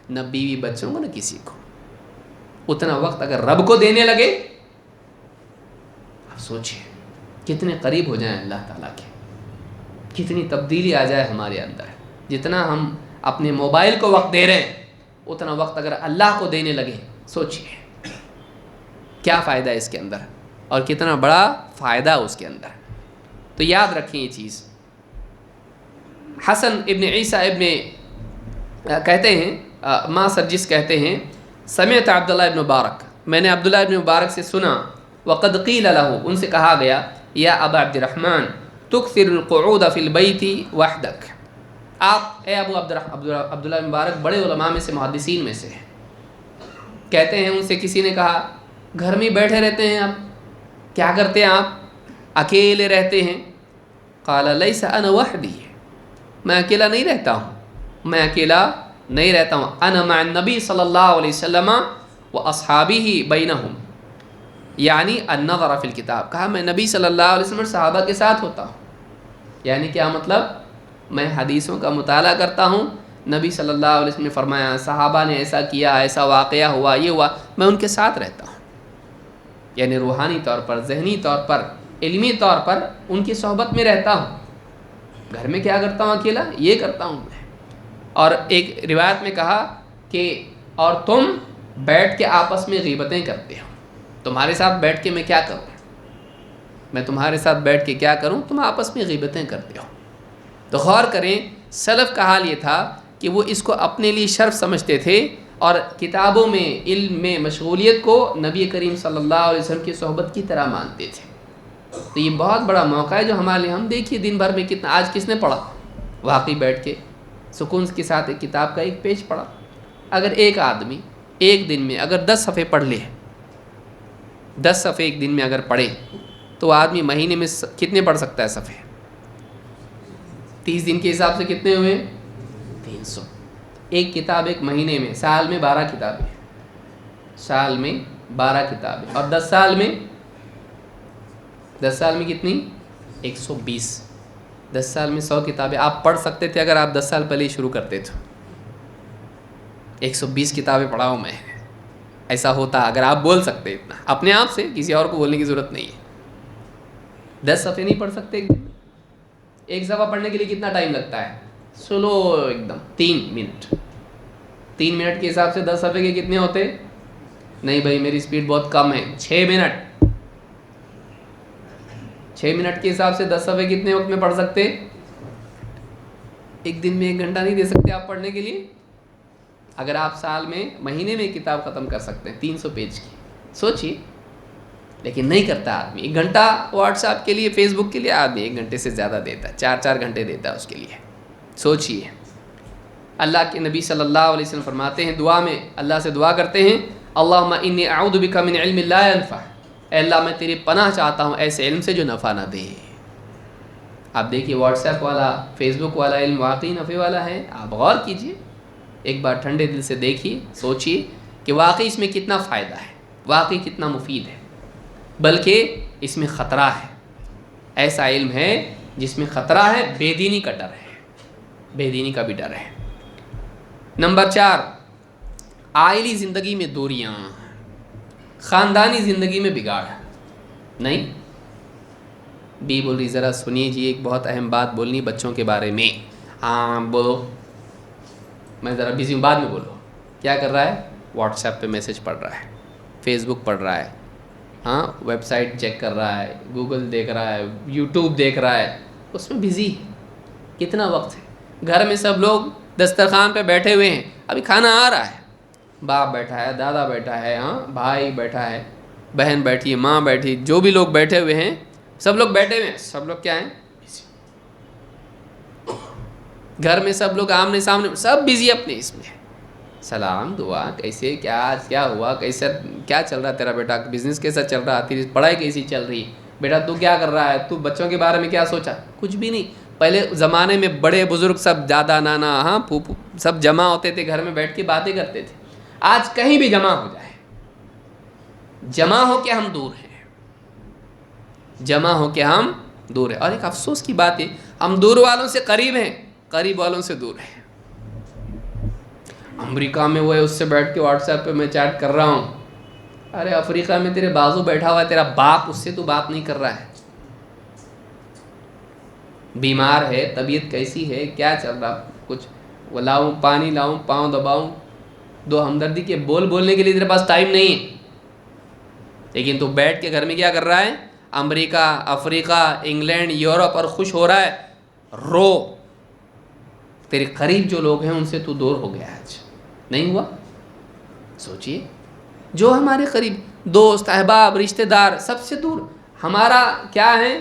نہ بیوی بچوں کو، نہ کسی کو. اتنا وقت اگر رب کو دینے لگے، آپ سوچیں کتنے قریب ہو جائیں اللہ تعالیٰ کے، کتنی تبدیلی آ جائے ہمارے اندر. جتنا ہم اپنے موبائل کو وقت دے رہے ہیں، اتنا وقت اگر اللہ کو دینے لگے، سوچئے کیا فائدہ ہے اس کے اندر، اور کتنا بڑا فائدہ اس کے اندر. تو یاد رکھیں یہ چیز. حسن ابن عیسیٰ کہتے ہیں، ماں سرجس کہتے ہیں سمعت عبداللہ ابن مبارک، میں نے عبداللہ ابن مبارک سے سنا، وقد قیل له، ان سے کہا گیا، یا ابا عبد الرحمن تکثر القعود فی البیت وحدک، آپ اے ابو عبداللہ مبارک بڑے علماء میں سے، محدثین میں سے ہیں، کہتے ہیں ان سے کسی نے کہا گھر میں بیٹھے رہتے ہیں آپ، کیا کرتے ہیں آپ؟ اکیلے رہتے ہیں؟ قال لیس انا وحدی، میں اکیلا نہیں رہتا ہوں، میں اکیلا نہیں رہتا ہوں، انا مع النبی صلی اللہ علیہ وسلم واصحابہ بینہم، یعنی النظر فی الکتاب، کہا میں نبی صلی اللہ علیہ وسلم صحابہ کے ساتھ ہوتا ہوں، یعنی کیا مطلب؟ میں حدیثوں کا مطالعہ کرتا ہوں، نبی صلی اللہ علیہ وسلم نے فرمایا، صحابہ نے ایسا کیا، ایسا واقعہ ہوا، یہ ہوا، میں ان کے ساتھ رہتا ہوں، یعنی روحانی طور پر، ذہنی طور پر، علمی طور پر ان کی صحبت میں رہتا ہوں۔ گھر میں کیا کرتا ہوں اکیلا؟ یہ کرتا ہوں میں۔ اور ایک روایت میں کہا کہ اور تم بیٹھ کے آپس میں غیبتیں کرتے ہو، تمہارے ساتھ بیٹھ کے میں کیا کروں؟ میں تمہارے ساتھ بیٹھ کے کیا کروں؟ تم آپس میں غیبتیں کرتے ہو۔ تو غور کریں، سلف کا حال یہ تھا کہ وہ اس کو اپنے لیے شرف سمجھتے تھے، اور کتابوں میں، علم میں مشغولیت کو نبی کریم صلی اللہ علیہ وسلم کی صحبت کی طرح مانتے تھے۔ تو یہ بہت بڑا موقع ہے جو ہمارے لیے، ہم دیکھیے دن بھر میں کتنا، آج کس نے پڑھا واقعی بیٹھ کے سکون کے ساتھ ایک کتاب کا ایک پیج پڑھا؟ اگر ایک آدمی ایک دن میں اگر 10 صفحے پڑھ لے، 10 صفحے ایک دن میں اگر پڑھے، تو آدمی مہینے میں کتنے پڑھ سکتا ہے صفحے؟ 30 دن کے حساب سے کتنے ہوئے؟ 300۔ ایک کتاب ایک مہینے میں، سال میں 12 کتابیں، سال میں 12 کتابیں، اور 10 سال میں، 10 سال میں کتنی؟ 120۔ 10 سال میں 100 کتابیں آپ پڑھ سکتے تھے اگر آپ 10 سال پہلے شروع کرتے تو۔ 120 کتابیں پڑھا ہوں میں، ایسا ہوتا اگر آپ بول سکتے اتنا اپنے آپ سے، کسی اور کو بولنے کی ضرورت نہیں ہے۔ 10 صفحے نہیں پڑھ سکتے ایک دن؟ ایک صفحہ پڑھنے کے لیے کتنا ٹائم لگتا ہے؟ سلو ایک دم 3 منٹ۔ 3 منٹ کے حساب سے 10 صفحے کے کتنے ہوتے؟ نہیں بھائی میری سپیڈ بہت کم ہے، 6 منٹ۔ 6 منٹ کے حساب سے 10 صفحے کتنے وقت میں پڑھ سکتے؟ ایک دن میں 1 گھنٹہ نہیں دے سکتے آپ پڑھنے کے لیے؟ اگر آپ سال میں، مہینے میں کتاب ختم کر سکتے ہیں 300 پیج کی، سوچیے۔ لیکن نہیں کرتا آدمی۔ 1 گھنٹہ واٹس ایپ کے لیے، فیس بک کے لیے آدمی 1 گھنٹے سے زیادہ دیتا ہے، 4 گھنٹے دیتا ہے اس کے لیے۔ سوچیے، اللہ کے نبی صلی اللہ علیہ وسلم فرماتے ہیں، دعا میں اللہ سے دعا کرتے ہیں، اللہم انی اعوذ بک من علم لا ینفع، اے اللہ میں تیری پناہ چاہتا ہوں ایسے علم سے جو نفع نہ دے۔ آپ دیکھیے واٹس ایپ والا، فیس بک والا علم واقعی نفع والا ہے؟ آپ غور کیجیے، ایک بار ٹھنڈے دل سے دیکھیے، سوچیے کہ واقعی اس میں کتنا فائدہ ہے، واقعی کتنا مفید ہے۔ بلکہ اس میں خطرہ ہے، ایسا علم ہے جس میں خطرہ ہے، بے دینی کا ڈر ہے، بے دینی کا بھی ڈر ہے۔ نمبر 4، عائلی زندگی میں دوریاں، خاندانی زندگی میں بگاڑ۔ نہیں بھی بول رہی، ذرا سنیے جی، ایک بہت اہم بات بولنی بچوں کے بارے میں۔ ہاں بولو، میں ذرا بزی ہوں، بعد میں بولو۔ کیا کر رہا ہے؟ واٹس ایپ پہ میسج پڑھ رہا ہے، فیس بک پڑھ رہا ہے، ہاں ویب سائٹ چیک کر رہا ہے، گوگل دیکھ رہا ہے، یوٹیوب دیکھ رہا ہے، اس میں بزی ہے۔ کتنا وقت ہے؟ گھر میں سب لوگ دسترخوان پہ بیٹھے ہوئے ہیں، ابھی کھانا آ رہا ہے، باپ بیٹھا ہے، دادا بیٹھا ہے، ہاں بھائی بیٹھا ہے، بہن بیٹھی ہے، ماں بیٹھی، جو بھی لوگ بیٹھے ہوئے ہیں، سب لوگ بیٹھے ہوئے ہیں، سب لوگ کیا ہیں؟ گھر میں سب لوگ آمنے سامنے، سب بزی اپنے اس میں، سلام دعا، کیسے، کیا آج کیا ہوا، کیسا کیا چل رہا ہے تیرا بیٹا، بزنس کیسا چل رہا ہے، تیری پڑھائی کیسی چل رہی ہے بیٹا، تو کیا کر رہا ہے، تو بچوں کے بارے میں کیا سوچا؟ کچھ بھی نہیں۔ پہلے زمانے میں بڑے بزرگ سب، دادا نانا، ہاں پھوپھو، سب جمع ہوتے تھے گھر میں، بیٹھ کے باتیں کرتے تھے۔ آج کہیں بھی جمع ہو جائے، جمع ہو کے ہم دور ہیں، جمع ہو کے ہم دور ہیں۔ اور ایک افسوس کی بات ہے، ہم دور والوں سے قریب ہیں، قریب والوں سے دور ہیں۔ امریکہ میں وہ ہے، اس سے بیٹھ کے واٹس ایپ پہ میں چیٹ کر رہا ہوں، ارے افریقہ میں تیرے بازو بیٹھا ہوا ہے تیرا باپ، اس سے تو بات نہیں کر رہا ہے، بیمار ہے، طبیعت کیسی ہے، کیا چل رہا، کچھ وہ لاؤں، پانی لاؤں، پاؤں دباؤں، 2 ہمدردی کے بول بولنے کے لیے تیرے پاس ٹائم نہیں ہے۔ لیکن تو بیٹھ کے گھر میں کیا کر رہا ہے؟ امریکہ، افریقہ، انگلینڈ، یورپ، اور خوش ہو رہا ہے۔ رو، تیرے قریب جو لوگ ہیں ان سے تو دور ہو گیا آج، نہیں ہوا؟ سوچئے، جو ہمارے قریب دوست، احباب، رشتہ دار، سب سے دور، ہمارا کیا ہے؟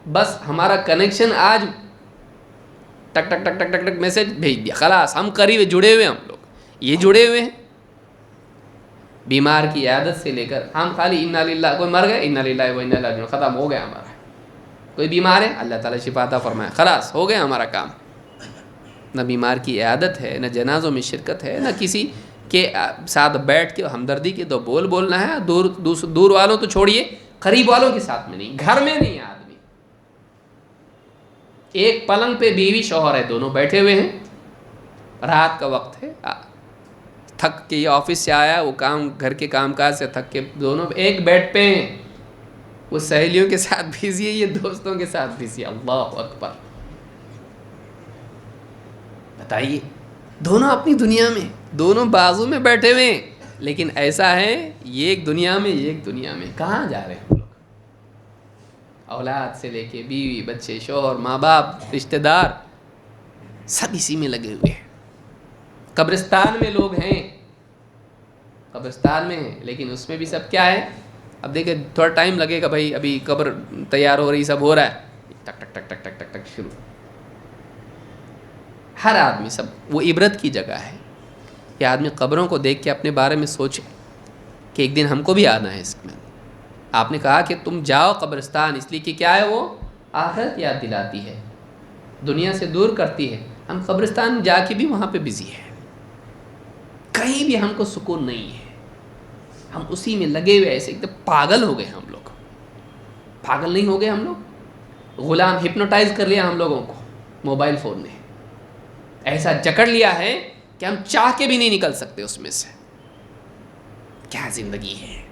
بس ہمارا کنیکشن آج ٹک ٹک ٹک ٹک ٹک ٹک میسج بھیج دیا، خلاص ہم قریب جڑے ہوئے، ہم لوگ یہ جڑے ہوئے ہیں۔ بیمار کی عیادت سے لے کر ہم خالی انا للہ، کوئی مر گئے انا للہ و انا الیہ راجعون، ختم ہو گیا ہمارا۔ کوئی بیمار ہے اللہ تعالیٰ شفا عطا فرمائے، خلاص ہو گیا ہمارا کام۔ نہ بیمار کی عیادت ہے، نہ جنازوں میں شرکت ہے، نہ کسی کے ساتھ بیٹھ کے ہمدردی کے دو بول بولنا ہے۔ دور والوں تو چھوڑیے، قریب والوں کے ساتھ میں نہیں، گھر میں نہیں ہے آدمی۔ ایک پلنگ پہ بیوی شوہر ہے، دونوں بیٹھے ہوئے ہیں، رات کا وقت ہے، تھک کے یہ آفس سے آیا، وہ کام گھر کے کام کاج سے تھک کے دونوں ایک بیڈ پہ ہیں۔ وہ سہیلیوں کے ساتھ بزی ہے، یہ دوستوں کے ساتھ بزی ہے۔ اللہ اکبر، بتائیے، دونوں اپنی دنیا میں، دونوں بازو میں بیٹھے ہوئے ہیں، لیکن ایسا ہے یہ ایک دنیا میں، یہ ایک دنیا میں۔ کہاں جا رہے ہیں ہم لوگ؟ اولاد سے لے کے بیوی بچے شوہر ماں باپ رشتہ دار سب اسی میں لگے ہوئے ہیں۔ قبرستان میں لوگ ہیں، قبرستان میں ہیں، لیکن اس میں بھی سب کیا ہے؟ اب دیکھیں تھوڑا ٹائم لگے گا بھائی، ابھی قبر تیار ہو رہی، سب ہو رہا ہے، ٹک ٹک ٹک ٹک ٹک ٹک ٹک شروع۔ ہر آدمی، سب وہ عبرت کی جگہ ہے کہ آدمی قبروں کو دیکھ کے اپنے بارے میں سوچے کہ ایک دن ہم کو بھی آنا ہے اس میں۔ آپ نے کہا کہ تم جاؤ قبرستان، اس لیے کہ کیا ہے؟ وہ آخرت یاد دلاتی ہے، دنیا سے دور کرتی ہے۔ ہم قبرستان جا کے بھی وہاں پہ بزی ہیں، کہیں بھی ہم کو سکون نہیں ہے، ہم اسی میں لگے ہوئے، ایسے ایک دم پاگل ہو گئے ہم لوگ۔ پاگل نہیں ہو گئے ہم لوگ، غلام ہپنوٹائز کر لیا ہم لوگوں کو موبائل فون نے، ایسا جکڑ لیا ہے کہ ہم چاہ کے بھی نہیں نکل سکتے اس میں سے۔ کیا زندگی ہے،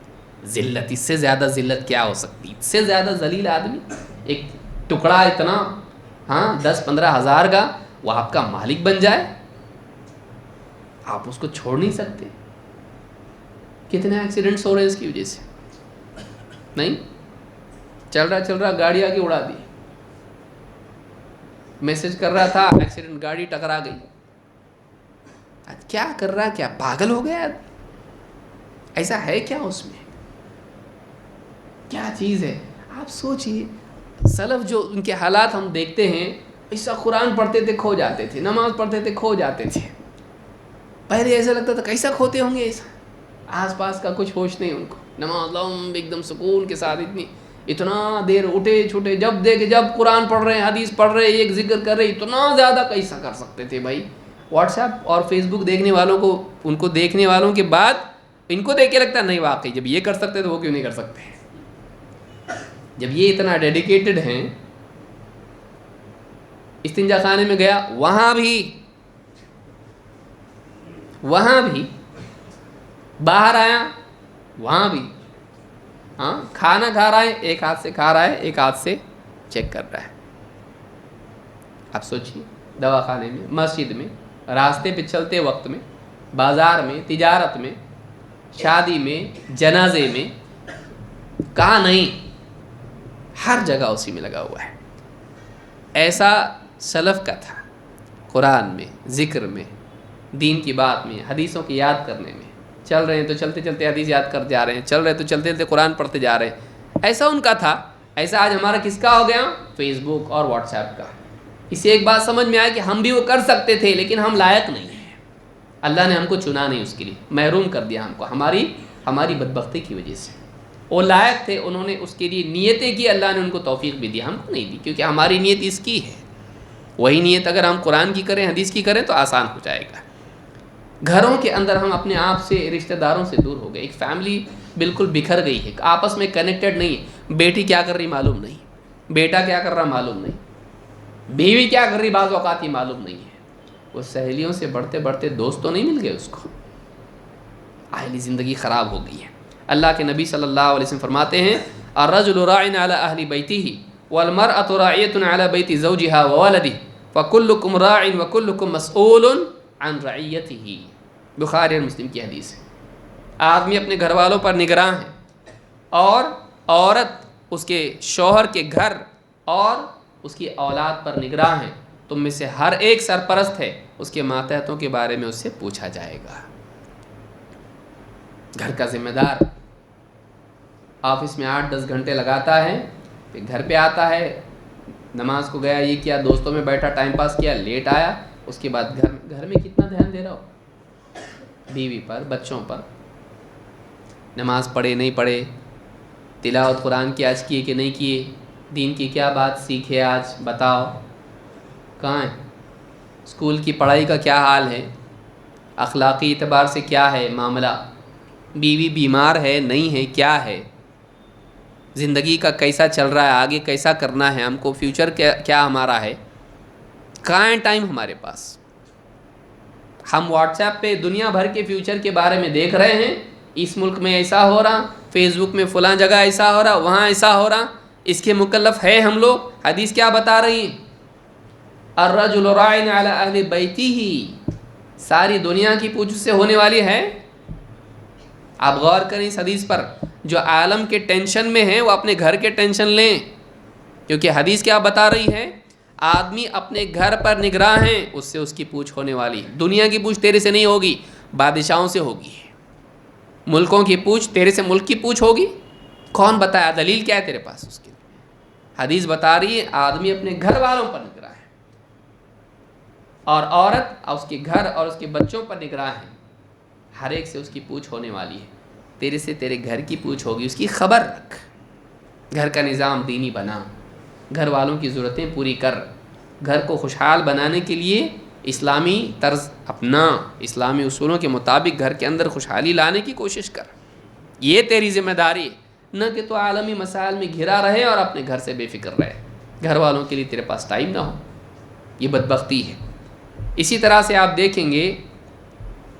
ذلت، اس سے زیادہ ذلت کیا ہو سکتی؟ اس سے زیادہ ذلیل آدمی، ایک ٹکڑا اتنا 10-15 ہزار کا، وہ آپ کا مالک بن جائے، آپ اس کو چھوڑ نہیں سکتے۔ کتنے ایکسیڈنٹس ہو رہے ہیں اس کی وجہ سے، نہیں چل رہا گاڑی آگے اڑا دی، میسج کر رہا تھا ایکسیڈنٹ، گاڑی ٹکرا گئی۔ کیا کر رہا، کیا پاگل ہو گیا؟ ایسا ہے کیا اس میں؟ کیا چیز ہے؟ آپ سوچئے، سلف جو ان کے حالات ہم دیکھتے ہیں، ایسا قرآن پڑھتے تھے کھو جاتے تھے، نماز پڑھتے تھے کھو جاتے تھے۔ پہلے ایسا لگتا تھا کیسا کھوتے ہوں گے، ایسا آس پاس کا کچھ ہوش نہیں ان کو، نماز لمبی ایک دم سکون کے ساتھ، اتنا دیر اٹھے چھوٹے، جب دیکھے جب قرآن پڑھ رہے ہیں، حدیث پڑھ رہے ہیں، ایک ذکر کر رہے ہیں، اتنا زیادہ کیسا کر سکتے تھے بھائی؟ واٹس ایپ اور فیس بک دیکھنے والوں کو، ان کو دیکھنے والوں کے بعد ان کو دیکھ کے لگتا ہے نہیں واقعی جب یہ کر سکتے تو وہ کیوں نہیں کر سکتے؟ جب یہ اتنا ڈیڈیکیٹڈ ہیں، استنجا خانے میں گیا، وہاں بھی باہر آیا، وہاں بھی کھانا کھا رہا ہے، ایک ہاتھ سے کھا رہا ہے، ایک ہاتھ سے چیک کر رہا ہے۔ اب سوچیے، دواخانے میں، مسجد میں، راستے پہ چلتے وقت میں، بازار میں، تجارت میں، شادی میں، جنازے میں، کہاں نہیں، ہر جگہ اسی میں لگا ہوا ہے۔ ایسا سلف کا تھا، قرآن میں، ذکر میں، دین کی بات میں، حدیثوں کی یاد کرنے میں، چل رہے ہیں تو چلتے چلتے حدیث یاد کر جا رہے ہیں، چل رہے تو چلتے چلتے قرآن پڑھتے جا رہے ہیں۔ ایسا ان کا تھا۔ ایسا آج ہمارا کس کا ہو گیا؟ فیس بک اور واٹس ایپ کا۔ اس سے ایک بات سمجھ میں آیا کہ ہم بھی وہ کر سکتے تھے، لیکن ہم لائق نہیں ہیں، اللہ نے ہم کو چنا نہیں، اس کے لیے محروم کر دیا ہم کو، ہماری بدبختی کی وجہ سے۔ وہ لائق تھے، انہوں نے اس کے لیے نیتیں کی، اللہ نے ان کو توفیق بھی دی، ہم کو نہیں دی، کیونکہ ہماری نیت اس کی ہے۔ وہی نیت اگر ہم قرآن کی کریں، حدیث کی کریں تو آسان ہو جائے گا۔ گھروں کے اندر ہم اپنے آپ سے، رشتہ داروں سے دور ہو گئے، ایک فیملی بالکل بکھر گئی ہے، آپس میں کنیکٹڈ نہیں ہے۔ بیٹی کیا کر رہی معلوم نہیں، بیٹا کیا کر رہا معلوم نہیں، بیوی کیا کر رہی بعض اوقات ہی معلوم نہیں ہے۔ وہ سہیلیوں سے بڑھتے بڑھتے دوست تو نہیں مل گئے اس کو، اہلی زندگی خراب ہو گئی ہے۔ اللہ کے نبی صلی اللہ علیہ وسلم فرماتے ہیں، الرجل راع علی اہل بیتہ والمرأة راعیۃ علی بیت زوجها وولدہ فکلکم راع وکلکم مسئول عن رعیتہ۔ بخاری اور مسلم کی حدیث ہے۔ آدمی اپنے گھر والوں پر نگراں ہے، اور عورت اس کے شوہر کے گھر اور اس کی اولاد پر نگراں ہے۔ تم میں سے ہر ایک سرپرست ہے، اس کے ماتحتوں کے بارے میں اس سے پوچھا جائے گا۔ گھر کا ذمہ دار آفس میں 8-10 گھنٹے لگاتا ہے، پھر گھر پہ آتا ہے، نماز کو گیا، یہ کیا، دوستوں میں بیٹھا، ٹائم پاس کیا، لیٹ آیا، اس کے بعد گھر میں کتنا دھیان دے رہا ہو؟ بیوی پر، بچوں پر، نماز پڑھے نہیں پڑھے، تلاوت قرآن کی آج کیے کہ نہیں کیے، دین کی کیا بات سیکھے آج بتاؤ، کہاں ہے؟ اسکول کی پڑھائی کا کیا حال ہے، اخلاقی اعتبار سے کیا ہے معاملہ، بیوی بیمار ہے نہیں ہے، کیا ہے، زندگی کا کیسا چل رہا ہے، آگے کیسا کرنا ہے ہم کو، فیوچر کیا ہمارا ہے، کہاں ہے ٹائم ہمارے پاس؟ ہم واٹس ایپ پہ دنیا بھر کے فیوچر کے بارے میں دیکھ رہے ہیں، اس ملک میں ایسا ہو رہا، فیس بک میں فلاں جگہ ایسا ہو رہا، وہاں ایسا ہو رہا، اس کے مکلف ہے ہم لوگ؟ حدیث کیا بتا رہی ہے؟ الرجل راع علی اہل بیتہ، ساری دنیا کی پوچھ سے ہونے والی ہے۔ آپ غور کریں اس حدیث پر، جو عالم کے ٹینشن میں ہیں وہ اپنے گھر کے ٹینشن لیں، کیونکہ حدیث کیا بتا رہی ہے؟ آدمی اپنے گھر پر نگراں ہیں، اس سے اس کی پوچھ ہونے والی، دنیا کی پوچھ تیرے سے نہیں ہوگی، بادشاہوں سے ہوگی، ملکوں کی پوچھ تیرے سے ملک کی پوچھ ہوگی، کون بتایا؟ دلیل کیا ہے تیرے پاس اس کی؟ حدیث بتا رہی ہے آدمی اپنے گھر والوں پر نگراں ہے، اور عورت اس کے گھر اور اس کے بچوں پر نگراں ہے، ہر ایک سے اس کی پوچھ ہونے والی ہے، تیرے سے تیرے گھر کی پوچھ ہوگی، اس کی خبر رکھ، گھر کا نظام دینی بنا، گھر والوں کی ضرورتیں پوری کر، گھر کو خوشحال بنانے کے لیے اسلامی طرز اپنا، اسلامی اصولوں کے مطابق گھر کے اندر خوشحالی لانے کی کوشش کر، یہ تیری ذمہ داری ہے، نہ کہ تو عالمی مسائل میں گھرا رہے اور اپنے گھر سے بے فکر رہے، گھر والوں کے لیے تیرے پاس ٹائم نہ ہو، یہ بدبختی ہے۔ اسی طرح سے آپ دیکھیں گے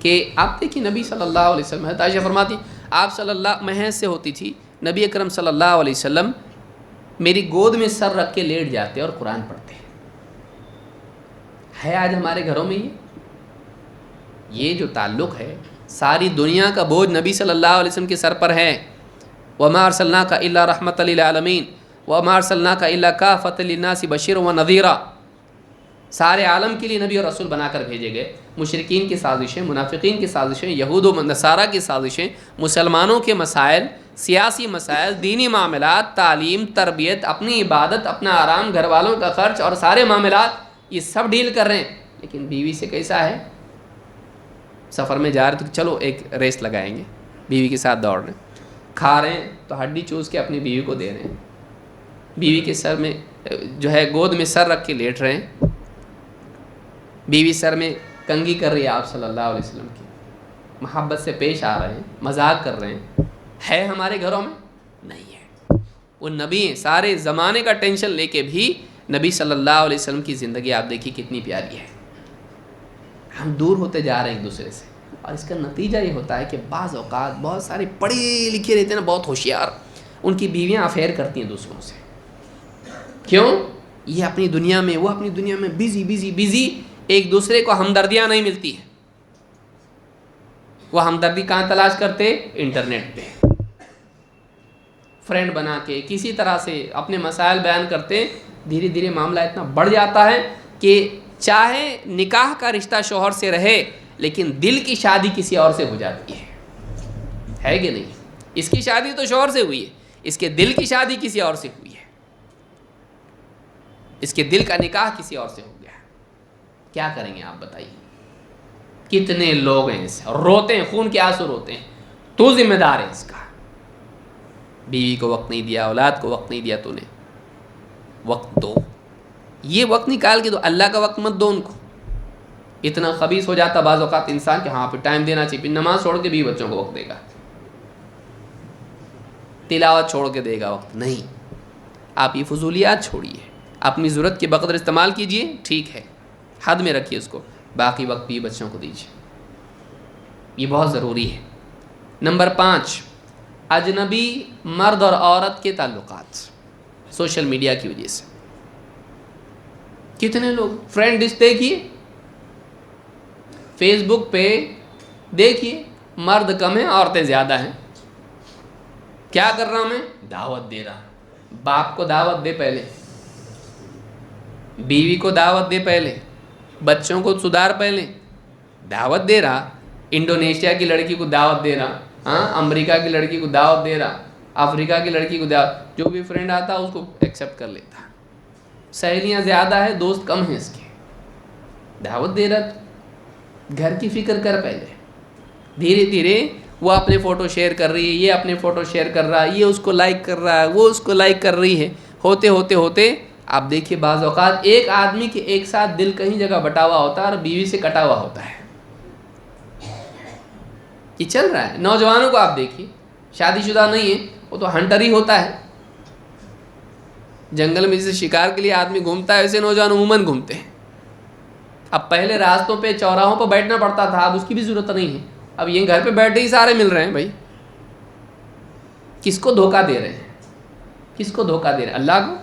کہ آپ دیکھیں نبی صلی اللہ علیہ وسلم، حضرت عائشہ فرماتی آپ صلی اللہ محض سے ہوتی تھی، نبی اکرم صلی اللہ علیہ وسلم میری گود میں سر رکھ کے لیٹ جاتے اور قرآن پڑھتے ہے آج ہمارے گھروں میں یہ جو تعلق ہے، ساری دنیا کا بوجھ نبی صلی اللہ علیہ وسلم کے سر پر ہے، وَمَا أَرْسَلْنَاكَ إِلَّا رَحْمَةً لِلْعَالَمِينَ وَمَا أَرْسَلْنَاكَ إِلَّا كَافَةً لِلنَّاسِ بَشِيرًا وَنَذِيرًا، سارے عالم کے لیے نبی اور رسول بنا کر بھیجے گئے۔ مشرکین کی سازشیں، منافقین کی سازشیں، یہود و نصارہ کی سازشیں، مسلمانوں کے مسائل، سیاسی مسائل، دینی معاملات، تعلیم، تربیت، اپنی عبادت، اپنا آرام، گھر والوں کا خرچ اور سارے معاملات، یہ سب ڈیل کر رہے ہیں، لیکن بیوی سے کیسا ہے؟ سفر میں جا رہے تو چلو ایک ریس لگائیں گے، بیوی کے ساتھ دوڑ رہے ہیں، کھا رہے ہیں تو ہڈی چوس کے اپنی بیوی کو دے رہے ہیں، بیوی کے سر میں جو ہے گود میں سر رکھ کے لیٹ رہے ہیں، بیوی سر میں کنگھی کر رہی ہے آپ صلی اللہ علیہ وسلم کی، محبت سے پیش آ رہے ہیں، مذاق کر رہے ہیں، ہے ہمارے گھروں میں؟ نہیں ہے۔ وہ نبی ہیں، سارے زمانے کا ٹینشن لے کے بھی نبی صلی اللہ علیہ وسلم کی زندگی آپ دیکھیے کتنی پیاری ہے۔ ہم دور ہوتے جا رہے ہیں ایک دوسرے سے، اور اس کا نتیجہ یہ ہوتا ہے کہ بعض اوقات بہت سارے پڑھے لکھے رہتے ہیں نا، بہت ہوشیار، ان کی بیویاں افیئر کرتی ہیں دوسروں سے، کیوں؟ یہ اپنی دنیا میں، وہ اپنی دنیا میں، بیزی، ایک دوسرے کو ہمدردیاں نہیں ملتی ہیں۔ وہ ہمدردی کہاں تلاش کرتے؟ انٹرنیٹ پہ، فرینڈ بنا کے کسی طرح سے اپنے مسائل بیان کرتے، دھیرے دھیرے معاملہ اتنا بڑھ جاتا ہے کہ چاہے نکاح کا رشتہ شوہر سے رہے، لیکن دل کی شادی کسی اور سے ہو جاتی ہے کہ نہیں؟ اس کی شادی تو شوہر سے ہوئی ہے، اس کے دل کی شادی کسی اور سے ہوئی ہے، اس کے دل کا نکاح کسی اور سے ہو گیا، کیا کریں گے آپ بتائیے؟ کتنے لوگ ہیں اسے روتے ہیں، خون کے آنسو روتے ہیں، تو ذمہ دار ہے اس کا، بیوی کو وقت نہیں دیا، اولاد کو وقت نہیں دیا، تو نے وقت دو، یہ وقت نکال کے دو، اللہ کا وقت مت دو ان کو۔ اتنا خبیث ہو جاتا بعض اوقات انسان کہ ہاں پہ ٹائم دینا چاہیے، پھر نماز چھوڑ کے بیوی بچوں کو وقت دے گا، تلاوت چھوڑ کے دے گا وقت، نہیں، آپ یہ فضولیات چھوڑیے، اپنی ضرورت کے بقدر استعمال کیجئے، ٹھیک ہے، حد میں رکھیے اس کو، باقی وقت بھی بچوں کو دیجیے، یہ بہت ضروری ہے۔ نمبر 5، اجنبی مرد اور عورت کے تعلقات، سوشل میڈیا کی وجہ سے کتنے لوگ فرینڈ لسٹ دیکھیے، فیس بک پہ دیکھیے، مرد کم ہیں عورتیں زیادہ ہیں، کیا کر رہا ہوں میں؟ دعوت دے رہا، باپ کو دعوت دے پہلے، بیوی کو دعوت دے پہلے، بچوں کو سدھار پہلے، دعوت دے رہا، انڈونیشیا کی لڑکی کو دعوت دے رہا، ہاں امریکہ کی لڑکی کو دعوت دے رہا، افریقہ کی لڑکی کو دعوت، جو بھی فرینڈ آتا اس کو ایکسیپٹ کر لیتا، سہیلیاں زیادہ ہے، دوست کم ہیں اس کے، دعوت دے رہا، گھر کی فکر کر پہلے. دھیرے دھیرے وہ اپنے فوٹو شیئر کر رہی ہے، یہ اپنے فوٹو شیئر کر رہا ہے، یہ اس کو لائک کر رہا ہے، وہ اس کو لائک کر رہی ہے. ہوتے ہوتے ہوتے آپ دیکھیے بعض اوقات ایک آدمی کے ایک ساتھ دل کہیں جگہ بٹا ہوا ہوتا ہے اور بیوی سے کٹا ہوا ہوتا ہے. یہ چل رہا ہے. نوجوانوں کو آپ دیکھیے، شادی شدہ نہیں ہے، وہ تو ہنٹر ہی ہوتا ہے. جنگل میں جیسے شکار کے لیے آدمی گھومتا ہے ویسے نوجوان عموماً گھومتے ہیں. اب پہلے راستوں پہ چوراہوں پہ بیٹھنا پڑتا تھا، اب اس کی بھی ضرورت نہیں ہے. اب یہ گھر پہ بیٹھے ہی سارے مل رہے ہیں. بھائی کس کو دھوکہ دے رہے ہیں؟ کس کو دھوکہ دے رہے ہیں؟ اللہ کو.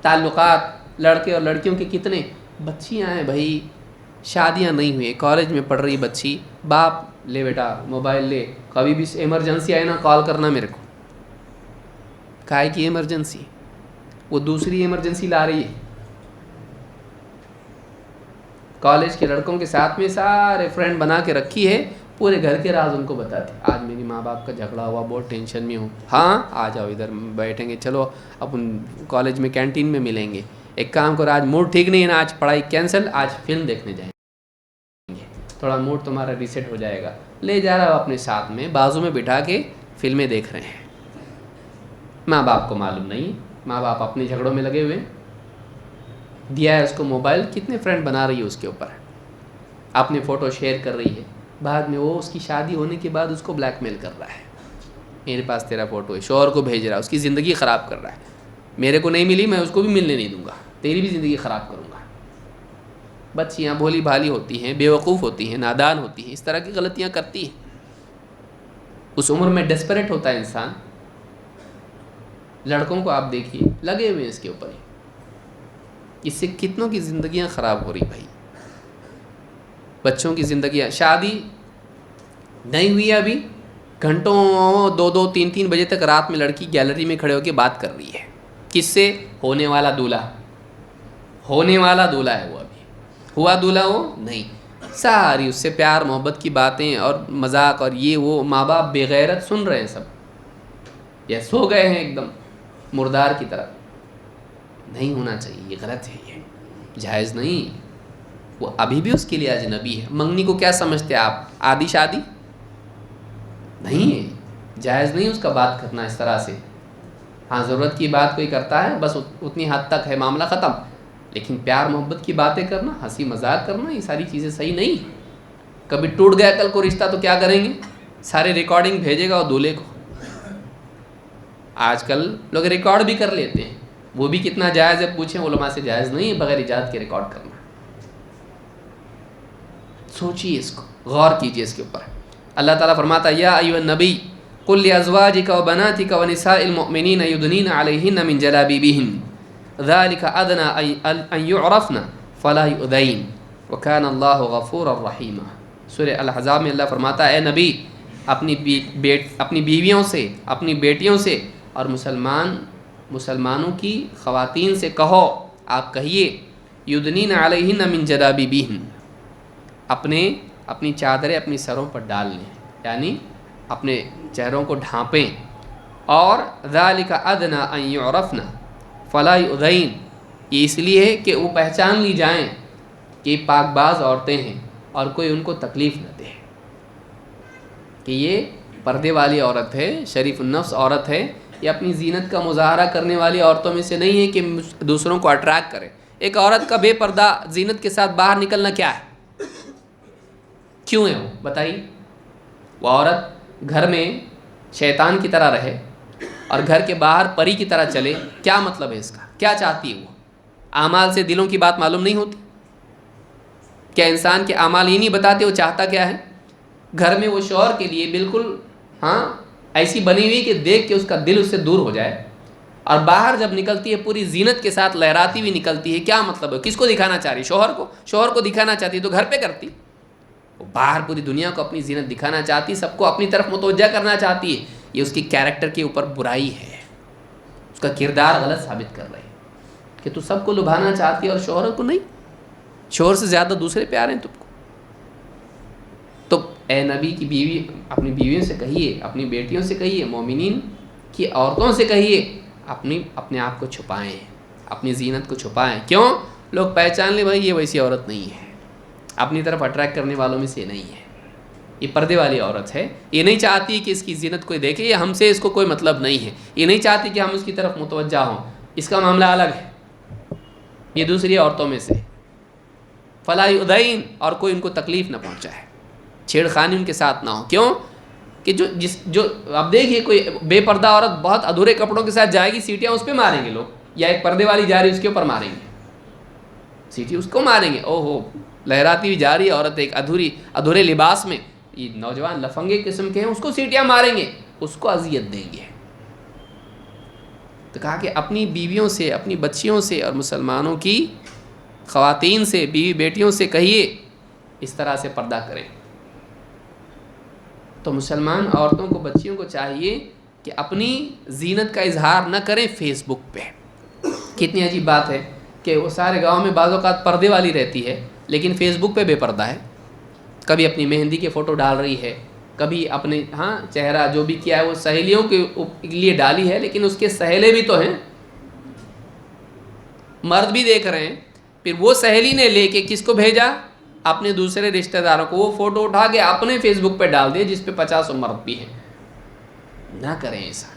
تعلقات لڑکے اور لڑکیوں کے کتنے، بچیاں ہیں بھائی، شادیاں نہیں ہوئی، کالج میں پڑھ رہی بچی، باپ لے بیٹا موبائل لے، کبھی بھی ایمرجنسی آئے نا کال کرنا میرے کو. کائے کی ایمرجنسی؟ وہ دوسری ایمرجنسی لا رہی ہے. کالج کے لڑکوں کے ساتھ میں سارے فرینڈ بنا کے رکھی ہے، پورے گھر کے راز ان کو بتاتی. آج میری ماں باپ کا جھگڑا ہوا، بہت ٹینشن میں ہوں. ہاں آ جاؤ ادھر بیٹھیں گے، چلو اپن کالج میں کینٹین میں ملیں گے. ایک کام کرو، آج موڈ ٹھیک نہیں ہے نا، آج پڑھائی کینسل، آج فلم دیکھنے جائیں گے، تھوڑا موڈ تمہارا ریسیٹ ہو جائے گا. لے جا رہا ہو اپنے ساتھ میں، بازو میں بٹھا کے فلمیں دیکھ رہے ہیں. ماں باپ کو معلوم نہیں، ماں باپ اپنے جھگڑوں میں لگے ہوئے. دیا ہے اس کو موبائل، کتنے فرینڈ بنا رہی ہے اس کے اوپر، اپنے فوٹو شیئر کر رہی ہے. بعد میں وہ اس کی شادی ہونے کے بعد اس کو بلیک میل کر رہا ہے، میرے پاس تیرا فوٹو ہے، شوہر کو بھیج رہا ہے، اس کی زندگی خراب کر رہا ہے. میرے کو نہیں ملی، میں اس کو بھی ملنے نہیں دوں گا، تیری بھی زندگی خراب کروں گا. بچیاں بھولی بھالی ہوتی ہیں، بے وقوف ہوتی ہیں، نادان ہوتی ہیں، اس طرح کی غلطیاں کرتی ہیں. اس عمر میں ڈیسپریٹ ہوتا ہے انسان. لڑکوں کو آپ دیکھیے لگے ہوئے ہیں اس کے اوپر ہی. اس سے کتنوں کی زندگیاں خراب ہو رہی بھائی. بچوں کی زندگیاں، شادی نہیں ہوئی ابھی، گھنٹوں 2-2 3-3 بجے تک رات میں لڑکی گیلری میں کھڑے ہو کے بات کر رہی ہے. کس سے؟ ہونے والا دولہا. ہونے والا دولہا ہے وہ، ابھی ہوا دولہا وہ نہیں. ساری اس سے پیار محبت کی باتیں اور مذاق اور یہ وہ. ماں باپ بے غیرت سن رہے ہیں سب، یا سو گئے ہیں ایک دم مردار کی طرح. نہیں ہونا چاہیے، یہ غلط ہے، یہ جائز نہیں. وہ ابھی بھی اس کے لیے اجنبی ہے. منگنی کو کیا سمجھتے آپ؟ آدھی شادی نہیں ہے، جائز نہیں اس کا بات کرنا اس طرح سے. ہاں ضرورت کی بات کوئی کرتا ہے بس اتنی حد تک ہے، معاملہ ختم. لیکن پیار محبت کی باتیں کرنا، ہنسی مذاق کرنا، یہ ساری چیزیں صحیح نہیں. کبھی ٹوٹ گیا کل کو رشتہ تو کیا کریں گے؟ سارے ریکارڈنگ بھیجے گا اور دولہے کو. آج کل لوگ ریکارڈ بھی کر لیتے ہیں، وہ بھی کتنا جائز ہے پوچھیں علماء سے. جائز نہیں ہے بغیر اجازت کے ریکارڈ کرنا. سوچیے اس کو، غور کیجیے اس کے اوپر. اللہ تعالیٰ فرماتا ہے یا ایھا النبی قل لازواجک وبناتک ونساء المؤمنین یدنین علیہن من جلابیبہن ذلک ادنی ان یعرفن فلا یؤذین وکان اللہ غفورا رحیما. سورہ الاحزاب میں اللہ فرماتا ہے اے نبی اپنی بیویوں سے، اپنی بیٹیوں سے اور مسلمانوں کی خواتین سے کہو، آپ کہیے یدنین علیہن من جلابیبہن، اپنی چادریں اپنی سروں پر ڈال لیں، یعنی اپنے چہروں کو ڈھانپیں. اور ذالک ادنی ان یعرفن فلا یؤذین، یہ اس لیے کہ وہ پہچان لی جائیں کہ پاک باز عورتیں ہیں اور کوئی ان کو تکلیف نہ دے، کہ یہ پردے والی عورت ہے، شریف النفس عورت ہے. یہ اپنی زینت کا مظاہرہ کرنے والی عورتوں میں سے نہیں ہے کہ دوسروں کو اٹریکٹ کرے. ایک عورت کا بے پردہ زینت کے ساتھ باہر نکلنا کیا ہے؟ کیوں ہے وہ بتائیے؟ وہ عورت گھر میں شیطان کی طرح رہے اور گھر کے باہر پری کی طرح چلے، کیا مطلب ہے اس کا؟ کیا چاہتی ہے وہ؟ اعمال سے دلوں کی بات معلوم نہیں ہوتی؟ کیا انسان کے اعمال یہ نہیں بتاتے وہ چاہتا کیا ہے؟ گھر میں وہ شوہر کے لیے بالکل ایسی بنی ہوئی کہ دیکھ کے اس کا دل اس سے دور ہو جائے، اور باہر جب نکلتی ہے پوری زینت کے ساتھ لہراتی ہوئی نکلتی ہے. کیا مطلب ہے؟ کس کو دکھانا چاہ رہی؟ شوہر کو دکھانا چاہتی تو گھر پہ کرتی. وہ باہر پوری دنیا کو اپنی زینت دکھانا چاہتی، سب کو اپنی طرف متوجہ کرنا چاہتی ہے. یہ اس کی کیریکٹر کے اوپر برائی ہے، اس کا کردار غلط ثابت کر رہے ہیں کہ تو سب کو لبھانا چاہتی ہے اور شوہر کو نہیں. شوہر سے زیادہ دوسرے پیار ہیں تم کو. تو اے نبی کی بیوی، اپنی بیویوں سے کہیے، اپنی بیٹیوں سے کہیے، مومنین کی عورتوں سے کہیے اپنے آپ کو چھپائیں، اپنی زینت کو چھپائیں. کیوں؟ لوگ پہچان لیں بھائی یہ ویسی عورت نہیں ہے، اپنی طرف اٹریکٹ کرنے والوں میں سے یہ نہیں ہے، یہ پردے والی عورت ہے، یہ نہیں چاہتی کہ اس کی زینت کوئی دیکھے، یہ ہم سے اس کو کوئی مطلب نہیں ہے، یہ نہیں چاہتی کہ ہم اس کی طرف متوجہ ہوں، اس کا معاملہ الگ ہے، یہ دوسری عورتوں میں سے. فلا یؤذین، اور کوئی ان کو تکلیف نہ پہنچائے، چھیڑخانی ان کے ساتھ نہ ہو. کیوں کہ جو اب دیکھیے کوئی بے پردہ عورت بہت ادھورے کپڑوں کے ساتھ جائے گی، سیٹیاں اس پہ ماریں گے لوگ، یا ایک پردے والی جا رہی اس کے اوپر ماریں گے، سیٹی اس کو ماریں گے. او ہو لہراتی ہوئی جا رہی عورت ایک ادھورے لباس میں، یہ نوجوان لفنگے قسم کے ہیں، اس کو سیٹیاں ماریں گے، اس کو اذیت دیں گے. تو کہا کہ اپنی بیویوں سے، اپنی بچیوں سے اور مسلمانوں کی خواتین سے، بیوی بیٹیوں سے کہیے اس طرح سے پردہ کریں. تو مسلمان عورتوں کو، بچیوں کو چاہیے کہ اپنی زینت کا اظہار نہ کریں فیس بک پہ. کتنی عجیب بات ہے کہ وہ سارے گاؤں میں بعض اوقات پردے والی رہتی ہے لیکن فیس بک پہ بے پردہ ہے. کبھی اپنی مہندی کے فوٹو ڈال رہی ہے، کبھی اپنے چہرہ جو بھی کیا ہے وہ سہیلیوں کے لیے ڈالی ہے، لیکن اس کے سہیلے بھی تو ہیں، مرد بھی دیکھ رہے ہیں. پھر وہ سہیلی نے لے کے کس کو بھیجا؟ اپنے دوسرے رشتہ داروں کو، وہ فوٹو اٹھا کے اپنے فیس بک پہ ڈال دے جس پہ 50 مرد بھی ہیں. نہ کریں ایسا.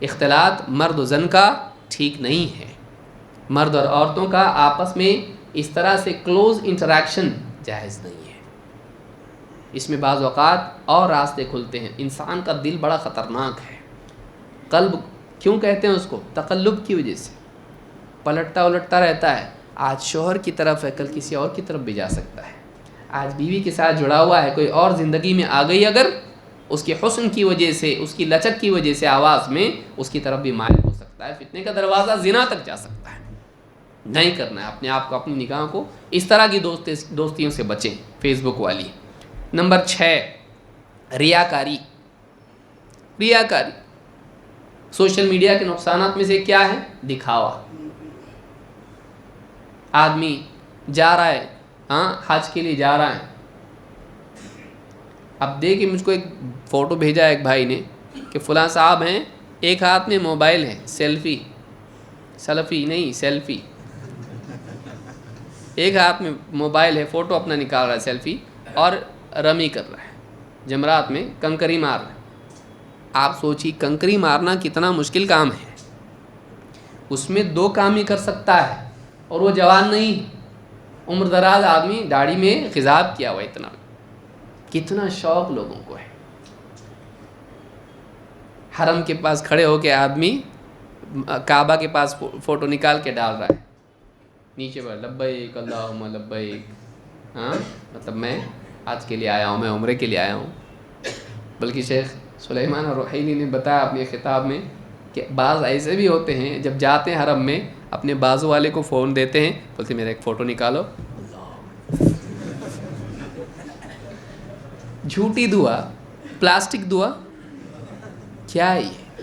اختلاط مرد و زن کا ٹھیک نہیں ہے. مرد اور عورتوں کا آپس میں اس طرح سے کلوز انٹریکشن جائز نہیں ہے. اس میں بعض اوقات اور راستے کھلتے ہیں. انسان کا دل بڑا خطرناک ہے. قلب کیوں کہتے ہیں اس کو؟ تقلب کی وجہ سے پلٹتا الٹتا رہتا ہے. آج شوہر کی طرف ہے، کل کسی اور کی طرف بھی جا سکتا ہے. آج بیوی کے ساتھ جڑا ہوا ہے، کوئی اور زندگی میں آ گئی، اگر اس کے حسن کی وجہ سے، اس کی لچک کی وجہ سے آواز میں اس کی طرف بھی مائل ہو سکتا ہے. فتنے کا دروازہ زنا تک جا سکتا ہے. نہیں کرنا ہے. اپنے آپ کو، اپنی نگاہوں کو اس طرح کی دوستیوں سے بچیں فیس بک والی. نمبر 6، ریاکاری. ریاکاری سوشل میڈیا کے نقصانات میں سے کیا ہے؟ دکھاوا. آدمی جا رہا ہے، حج کے لیے جا رہا ہے. اب دیکھیں مجھ کو ایک فوٹو بھیجا ایک بھائی نے کہ فلاں صاحب ہیں، ایک ہاتھ میں موبائل ہے، سیلفی نہیں سیلفی، ایک ہاتھ میں موبائل ہے، فوٹو اپنا نکال رہا ہے سیلفی، اور رمی کر رہا ہے، جمرات میں کنکری مار رہا ہے. آپ سوچیے کنکری مارنا کتنا مشکل کام ہے. اس میں 2 کام ہی کر سکتا ہے، اور وہ جوان نہیں، عمر دراز آدمی، داڑھی میں خضاب کیا ہوا. اتنا کتنا شوق لوگوں کو ہے. حرم کے پاس کھڑے ہو کے آدمی کعبہ کے پاس فوٹو نکال کے ڈال رہا ہے، نیچے پر لبیک اللہم لبیک. مطلب میں آج کے لیے آیا ہوں، میں عمرے کے لیے آیا ہوں. بلکہ شیخ سلیمان الرحیلی نے بتایا اپنے خطاب میں کہ بعض ایسے بھی ہوتے ہیں جب جاتے ہیں حرم میں، اپنے بازو والے کو فون دیتے ہیں، بولتے میرا ایک فوٹو نکالو. جھوٹی دعا، پلاسٹک دعا، کیا ہے یہ؟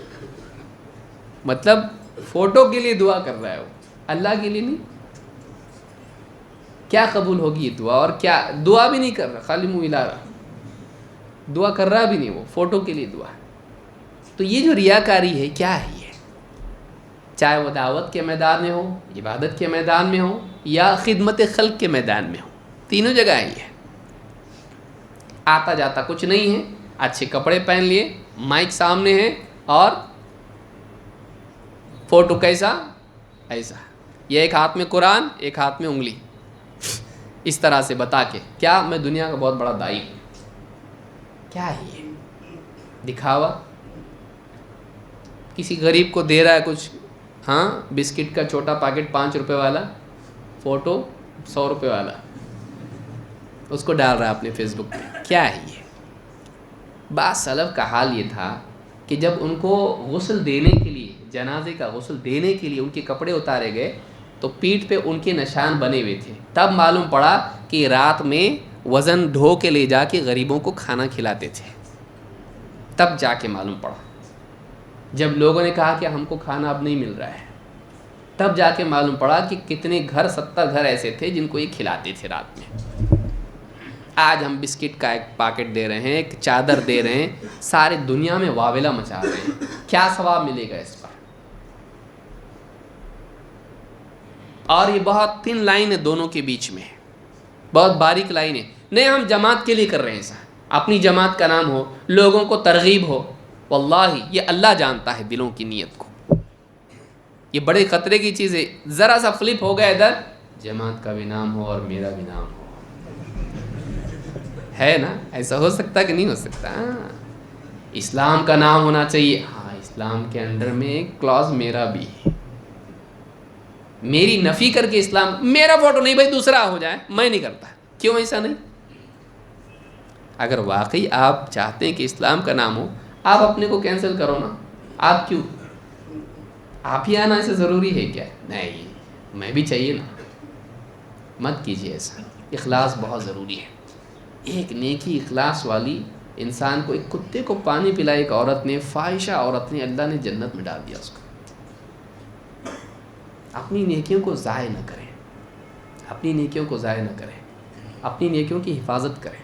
مطلب فوٹو کے لیے دعا کر رہا ہے وہ، اللہ کے لیے نہیں. کیا قبول ہوگی یہ دعا؟ اور کیا دعا بھی نہیں کر رہا، خالی منہ ہلا رہا، دعا کر رہا بھی نہیں، وہ فوٹو کے لیے دعا. تو یہ جو ریاکاری ہے کیا ہے یہ؟ چاہے وہ دعوت کے میدان میں ہو، عبادت کے میدان میں ہو، یا خدمت خلق کے میدان میں ہو، تینوں جگہ ہی ہے. آتا جاتا کچھ نہیں ہے، اچھے کپڑے پہن لیے، مائک سامنے ہے، اور فوٹو کیسا؟ ایسا. یہ ایک ہاتھ میں قرآن، ایک ہاتھ میں انگلی، اس طرح سے بتا کے کیا میں دنیا کا بہت بڑا دائی ہوں. کیا ہے یہ؟ دکھاوا. کسی غریب کو دے رہا ہے کچھ، بسکٹ کا چھوٹا پیکٹ 5 روپے والا، فوٹو 100 روپے والا، اس کو ڈال رہا ہے اپنے فیس بک پہ. کیا ہے یہ؟ بعض سلف کا حال یہ تھا کہ جب ان کو غسل دینے کے لیے، جنازے کا غسل دینے کے لیے ان کے کپڑے اتارے گئے تو پیٹھ پہ ان کے نشان بنے ہوئے تھے. تب معلوم پڑا کہ رات میں وزن ڈھو کے لے جا کے غریبوں کو کھانا کھلاتے تھے. تب جا کے معلوم پڑا، جب لوگوں نے کہا کہ ہم کو کھانا اب نہیں مل رہا ہے، تب جا کے معلوم پڑا کہ کتنے گھر، 70 گھر ایسے تھے جن کو یہ کھلاتے تھے رات میں. آج ہم بسکٹ کا ایک پیکٹ دے رہے ہیں، ایک چادر دے رہے ہیں، سارے دنیا میں واویلا مچا رہے ہیں. کیا ثواب ملے گا اس پر؟ اور یہ بہت تhin لائن ہے دونوں کے بیچ میں، بہت باریک لائن ہے. نہیں ہم جماعت کے لیے کر رہے ہیں ایسا، اپنی جماعت کا نام ہو، لوگوں کو ترغیب ہو، واللہ یہ اللہ جانتا ہے دلوں کی نیت کو. یہ بڑے خطرے کی چیز ہے. ذرا سا فلپ ہو گیا ادھر، جماعت کا بھی نام ہو اور میرا بھی نام ہو، ہے نا؟ ایسا ہو سکتا کہ نہیں ہو سکتا؟ اسلام کا نام ہونا چاہیے، ہاں اسلام کے انڈر میں ایک کلاس میرا بھی ہے. میری نفی کر کے اسلام، میرا فوٹو نہیں بھائی دوسرا ہو جائے، میں نہیں کرتا. کیوں ایسا نہیں؟ اگر واقعی آپ چاہتے ہیں کہ اسلام کا نام ہو، آپ اپنے کو کینسل کرو نا. آپ کیوں؟ آپ ہی آنا ایسا ضروری ہے کیا؟ نہیں میں بھی چاہیے نا. مت کیجیے ایسا. اخلاص بہت ضروری ہے. ایک نیکی اخلاص والی انسان کو، ایک کتے کو پانی پلائی ایک عورت نے، فاحشہ عورت نے، اللہ نے جنت میں ڈال دیا اس کو. اپنی نیکیوں کو ضائع نہ کریں، اپنی نیکیوں کو ضائع نہ کریں، اپنی نیکیوں کی حفاظت کریں.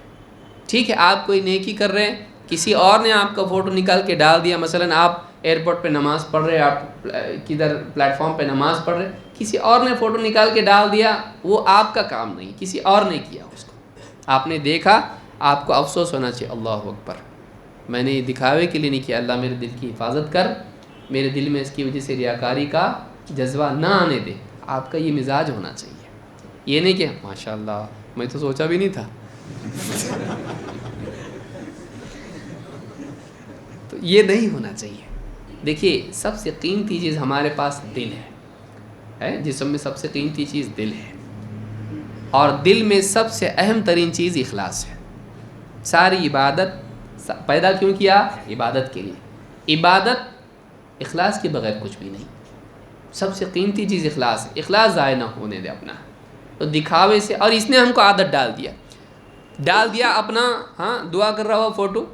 ٹھیک ہے آپ کوئی نیکی کر رہے ہیں، کسی اور نے آپ کا فوٹو نکال کے ڈال دیا، مثلا آپ ایئرپورٹ پہ نماز پڑھ رہے، آپ کدھر پلیٹ فارم پہ نماز پڑھ رہے، کسی اور نے فوٹو نکال کے ڈال دیا، وہ آپ کا کام نہیں، کسی اور نے کیا اس کو، آپ نے دیکھا، آپ کو افسوس ہونا چاہیے. اللہ اکبر، میں نے یہ دکھاوے کے لیے نہیں کیا، اللہ میرے دل کی حفاظت کر، میرے دل میں اس کی وجہ سے ریاکاری کا جذبہ نہ آنے دے. آپ کا یہ مزاج ہونا چاہیے. یہ نہیں کہ ماشاء اللہ میں تو سوچا بھی نہیں تھا. تو یہ نہیں ہونا چاہیے. دیکھیے سب سے قیمتی چیز ہمارے پاس دل ہے، جسم میں سب سے قیمتی چیز دل ہے، اور دل میں سب سے اہم ترین چیز اخلاص ہے. ساری عبادت پیدا کیوں کیا؟ عبادت کے لیے. عبادت اخلاص کے بغیر کچھ بھی نہیں. سب سے قیمتی چیز اخلاص ہے. اخلاص ضائع نہ ہونے دے اپنا. تو دکھاوے سے، اور اس نے ہم کو عادت ڈال دیا اپنا، ہاں دعا کر رہا ہوا فوٹو،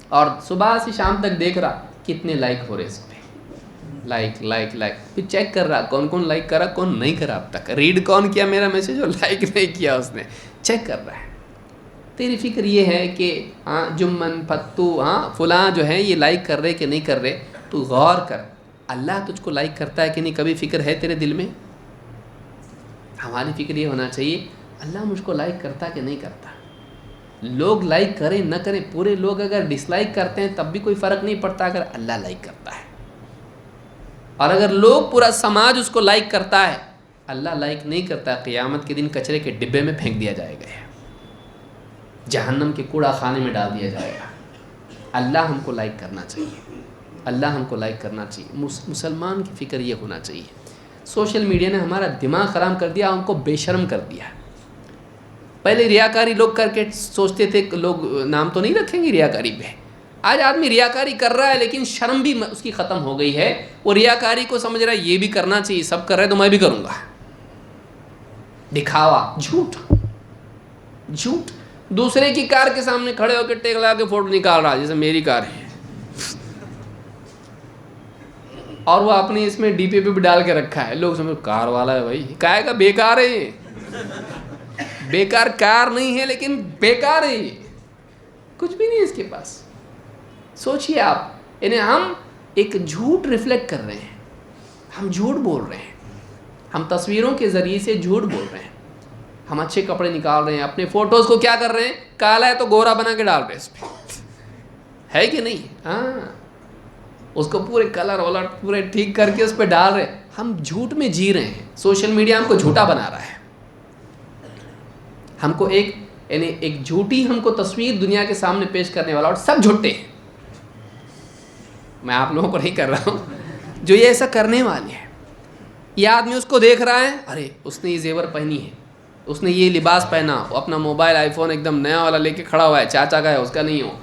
اور صبح سے شام تک دیکھ رہا کتنے لائک ہو رہے اس پہ، لائک لائک لائک، پھر چیک کر رہا کون کون لائک کرا کون نہیں کرا، اب تک ریڈ کون کیا میرا میسج اور لائک نہیں کیا اس نے، چیک کر رہا ہے. تیری فکر یہ ہے کہ ہاں جمن پتو، ہاں فلاں جو ہے یہ لائک کر رہے کہ نہیں کر رہے. تو غور کر اللہ تجھ کو لائک کرتا ہے کہ نہیں، کبھی فکر ہے تیرے دل میں؟ ہماری فکر یہ ہونا چاہیے اللہ مجھ کو لائک کرتا کہ نہیں کرتا. لوگ لائک کریں نہ کریں، پورے لوگ اگر ڈس لائک کرتے ہیں تب بھی کوئی فرق نہیں پڑتا اگر اللہ لائک کرتا ہے. اور اگر لوگ پورا سماج اس کو لائک کرتا ہے، اللہ لائک نہیں کرتا، قیامت کے دن کچرے کے ڈبے میں پھینک دیا جائے گا، جہنم کے کوڑا خانے میں ڈال دیا جائے گا. اللہ ہم کو لائک کرنا چاہیے، اللہ ہم کو لائک کرنا چاہیے. مسلمان کی فکر یہ ہونا چاہیے. سوشل میڈیا نے ہمارا دماغ خراب کر دیا، ہم کو بے شرم کر دیا. پہلے ریاکاری لوگ کر کے سوچتے تھے کہ لوگ نام تو نہیں رکھیں گے ریاکاری پہ. آج آدمی ریاکاری کر رہا ہے لیکن شرم بھی اس کی ختم ہو گئی ہے. وہ ریاکاری کو سمجھ رہا ہے یہ بھی کرنا چاہیے، سب کر رہے تو میں بھی کروں گا. دکھاوا، جھوٹ. دوسرے کی کار کے سامنے کھڑے ہو کے ٹیک لگا کے فوٹو نکال رہا ہے جیسے میری کار ہے، اور وہ اپنے اس میں ڈی پی پہ بھی ڈال کے رکھا ہے. لوگ سمجھ کار والا ہے، بھائی کہے گا بیکار ہے، بیکار کار نہیں ہے لیکن بیکار ہے، کچھ بھی نہیں اس کے پاس. سوچئے آپ، یعنی ہم ایک جھوٹ ریفلیکٹ کر رہے ہیں، ہم جھوٹ بول رہے ہیں، ہم تصویروں کے ذریعے سے جھوٹ بول رہے ہیں. ہم اچھے کپڑے نکال رہے ہیں، اپنے فوٹوز کو کیا کر رہے ہیں، کالا ہے تو گورا بنا کے ڈال رہے ہیں اس پہ، ہے کہ نہیں؟ ہاں اس کو پورے کلر والر پورے ٹھیک کر کے اس پہ ڈال رہے ہیں. ہم جھوٹ میں جی رہے ہیں. سوشل میڈیا ہم کو جھوٹا بنا رہا ہے. ہم کو ایک جھوٹی ہم کو تصویر دنیا کے سامنے پیش کرنے والا، اور سب جھوٹے ہیں. میں آپ لوگوں کو نہیں کر رہا ہوں، جو یہ ایسا کرنے والے ہیں. یہ آدمی اس کو دیکھ رہا ہے، ارے اس نے یہ زیور پہنی ہے، اس نے یہ لباس پہنا، وہ اپنا موبائل آئی فون ایک دم نیا والا لے کے کھڑا ہوا ہے، چاچا کا ہے اس کا نہیں ہو.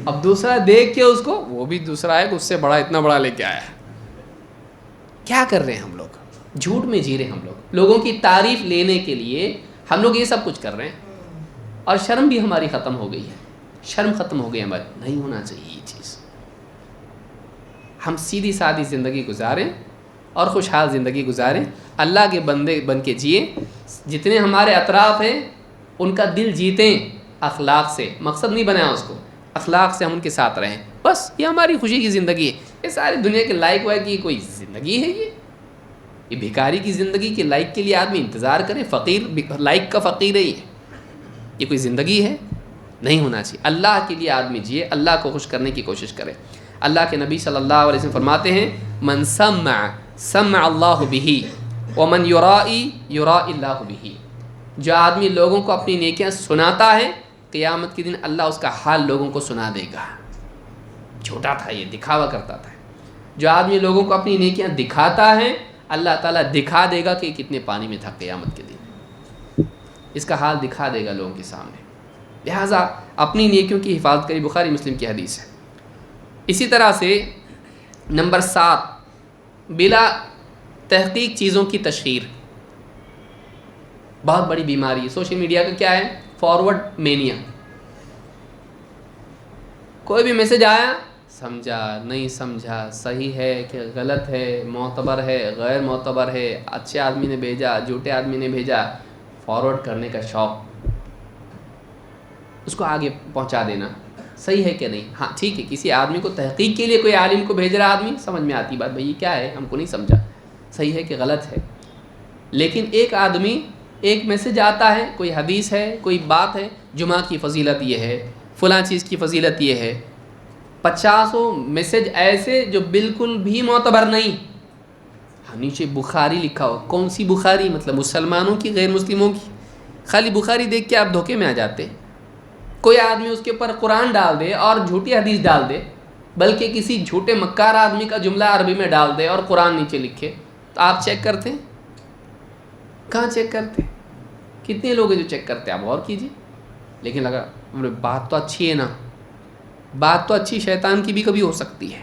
اب دوسرا دیکھ کے اس کو، وہ بھی دوسرا ہے کہ اس سے بڑا اتنا بڑا لے کے آیا. کیا کر رہے ہیں ہم لوگ؟ جھوٹ میں جی رہے ہیں ہم لوگ. لوگوں کی تعریف لینے کے لیے ہم لوگ یہ سب کچھ کر رہے ہیں، اور شرم بھی ہماری ختم ہو گئی ہے. شرم ختم ہو گئی ہماری. نہیں ہونا چاہیے یہ چیز. ہم سیدھی سادی زندگی گزاریں اور خوشحال زندگی گزاریں، اللہ کے بندے بن کے جئیں. جتنے ہمارے اطراف ہیں ان کا دل جیتیں اخلاق سے. مقصد نہیں بنایا اس کو، اخلاق سے ہم ان کے ساتھ رہیں. بس یہ ہماری خوشی کی زندگی ہے. یہ ساری دنیا کے لائق وائق کی کوئی زندگی ہے؟ یہ بھکاری کی زندگی کے لائک کے لیے آدمی انتظار کرے، فقیر لائک کا فقیر ہی ہے، یہ کوئی زندگی ہے؟ نہیں ہونا چاہیے۔ اللہ کے لیے آدمی جیے، اللہ کو خوش کرنے کی کوشش کرے۔ اللہ کے نبی صلی اللہ علیہ وسلم فرماتے ہیں من سمع سمع اللہ بہ ومن یرائی یرائی اللہ بہ، جو آدمی لوگوں کو اپنی نیکیاں سناتا ہے قیامت کے دن اللہ اس کا حال لوگوں کو سنا دے گا۔ چھوٹا تھا، یہ دکھاوا کرتا تھا۔ جو آدمی لوگوں کو اپنی نیکیاں دکھاتا ہے اللہ تعالیٰ دکھا دے گا کہ کتنے پانی میں تھا قیامت کے دن، اس کا حال دکھا دے گا لوگوں کے سامنے۔ لہٰذا اپنی نیکیوں کی حفاظت کری، بخاری مسلم کی حدیث ہے۔ اسی طرح سے نمبر 7، بلا تحقیق چیزوں کی تشہیر، بہت بڑی بیماری ہے سوشل میڈیا کا۔ کیا ہے؟ Forward mania. کوئی بھی میسج آیا، سمجھا نہیں سمجھا، صحیح ہے کہ غلط ہے، معتبر ہے غیر معتبر ہے، اچھے آدمی نے بھیجا جھوٹے آدمی نے بھیجا، فارورڈ کرنے کا شوق، اس کو آگے پہنچا دینا، صحیح ہے کہ نہیں؟ ہاں ٹھیک ہے، کسی آدمی کو تحقیق کے لیے کوئی عالم کو بھیج رہا آدمی، سمجھ میں آتی بات، بھئی یہ کیا ہے، ہم کو نہیں سمجھا، صحیح ہے کہ غلط ہے۔ لیکن ایک آدمی، ایک میسج آتا ہے، کوئی حدیث ہے، کوئی بات ہے، جمعہ کی فضیلت یہ ہے، فلاں چیز کی فضیلت یہ ہے، 50 میسج ایسے جو بالکل بھی معتبر نہیں۔ نیچے بخاری لکھا ہو، کون سی بخاری؟ مطلب مسلمانوں کی، غیر مسلموں کی؟ خالی بخاری دیکھ کے آپ دھوکے میں آ جاتے۔ کوئی آدمی اس کے اوپر قرآن ڈال دے اور جھوٹی حدیث ڈال دے، بلکہ کسی جھوٹے مکار آدمی کا جملہ عربی میں ڈال دے اور قرآن نیچے لکھے، تو آپ چیک کرتے ہیں؟ کہاں چیک کرتے ہیں؟ کتنے لوگ ہیں جو چیک کرتے ہیں؟ آپ غور کیجیے۔ لیکن لگا بات تو اچھی ہے نا، بات تو اچھی شیطان کی بھی کبھی ہو سکتی ہے،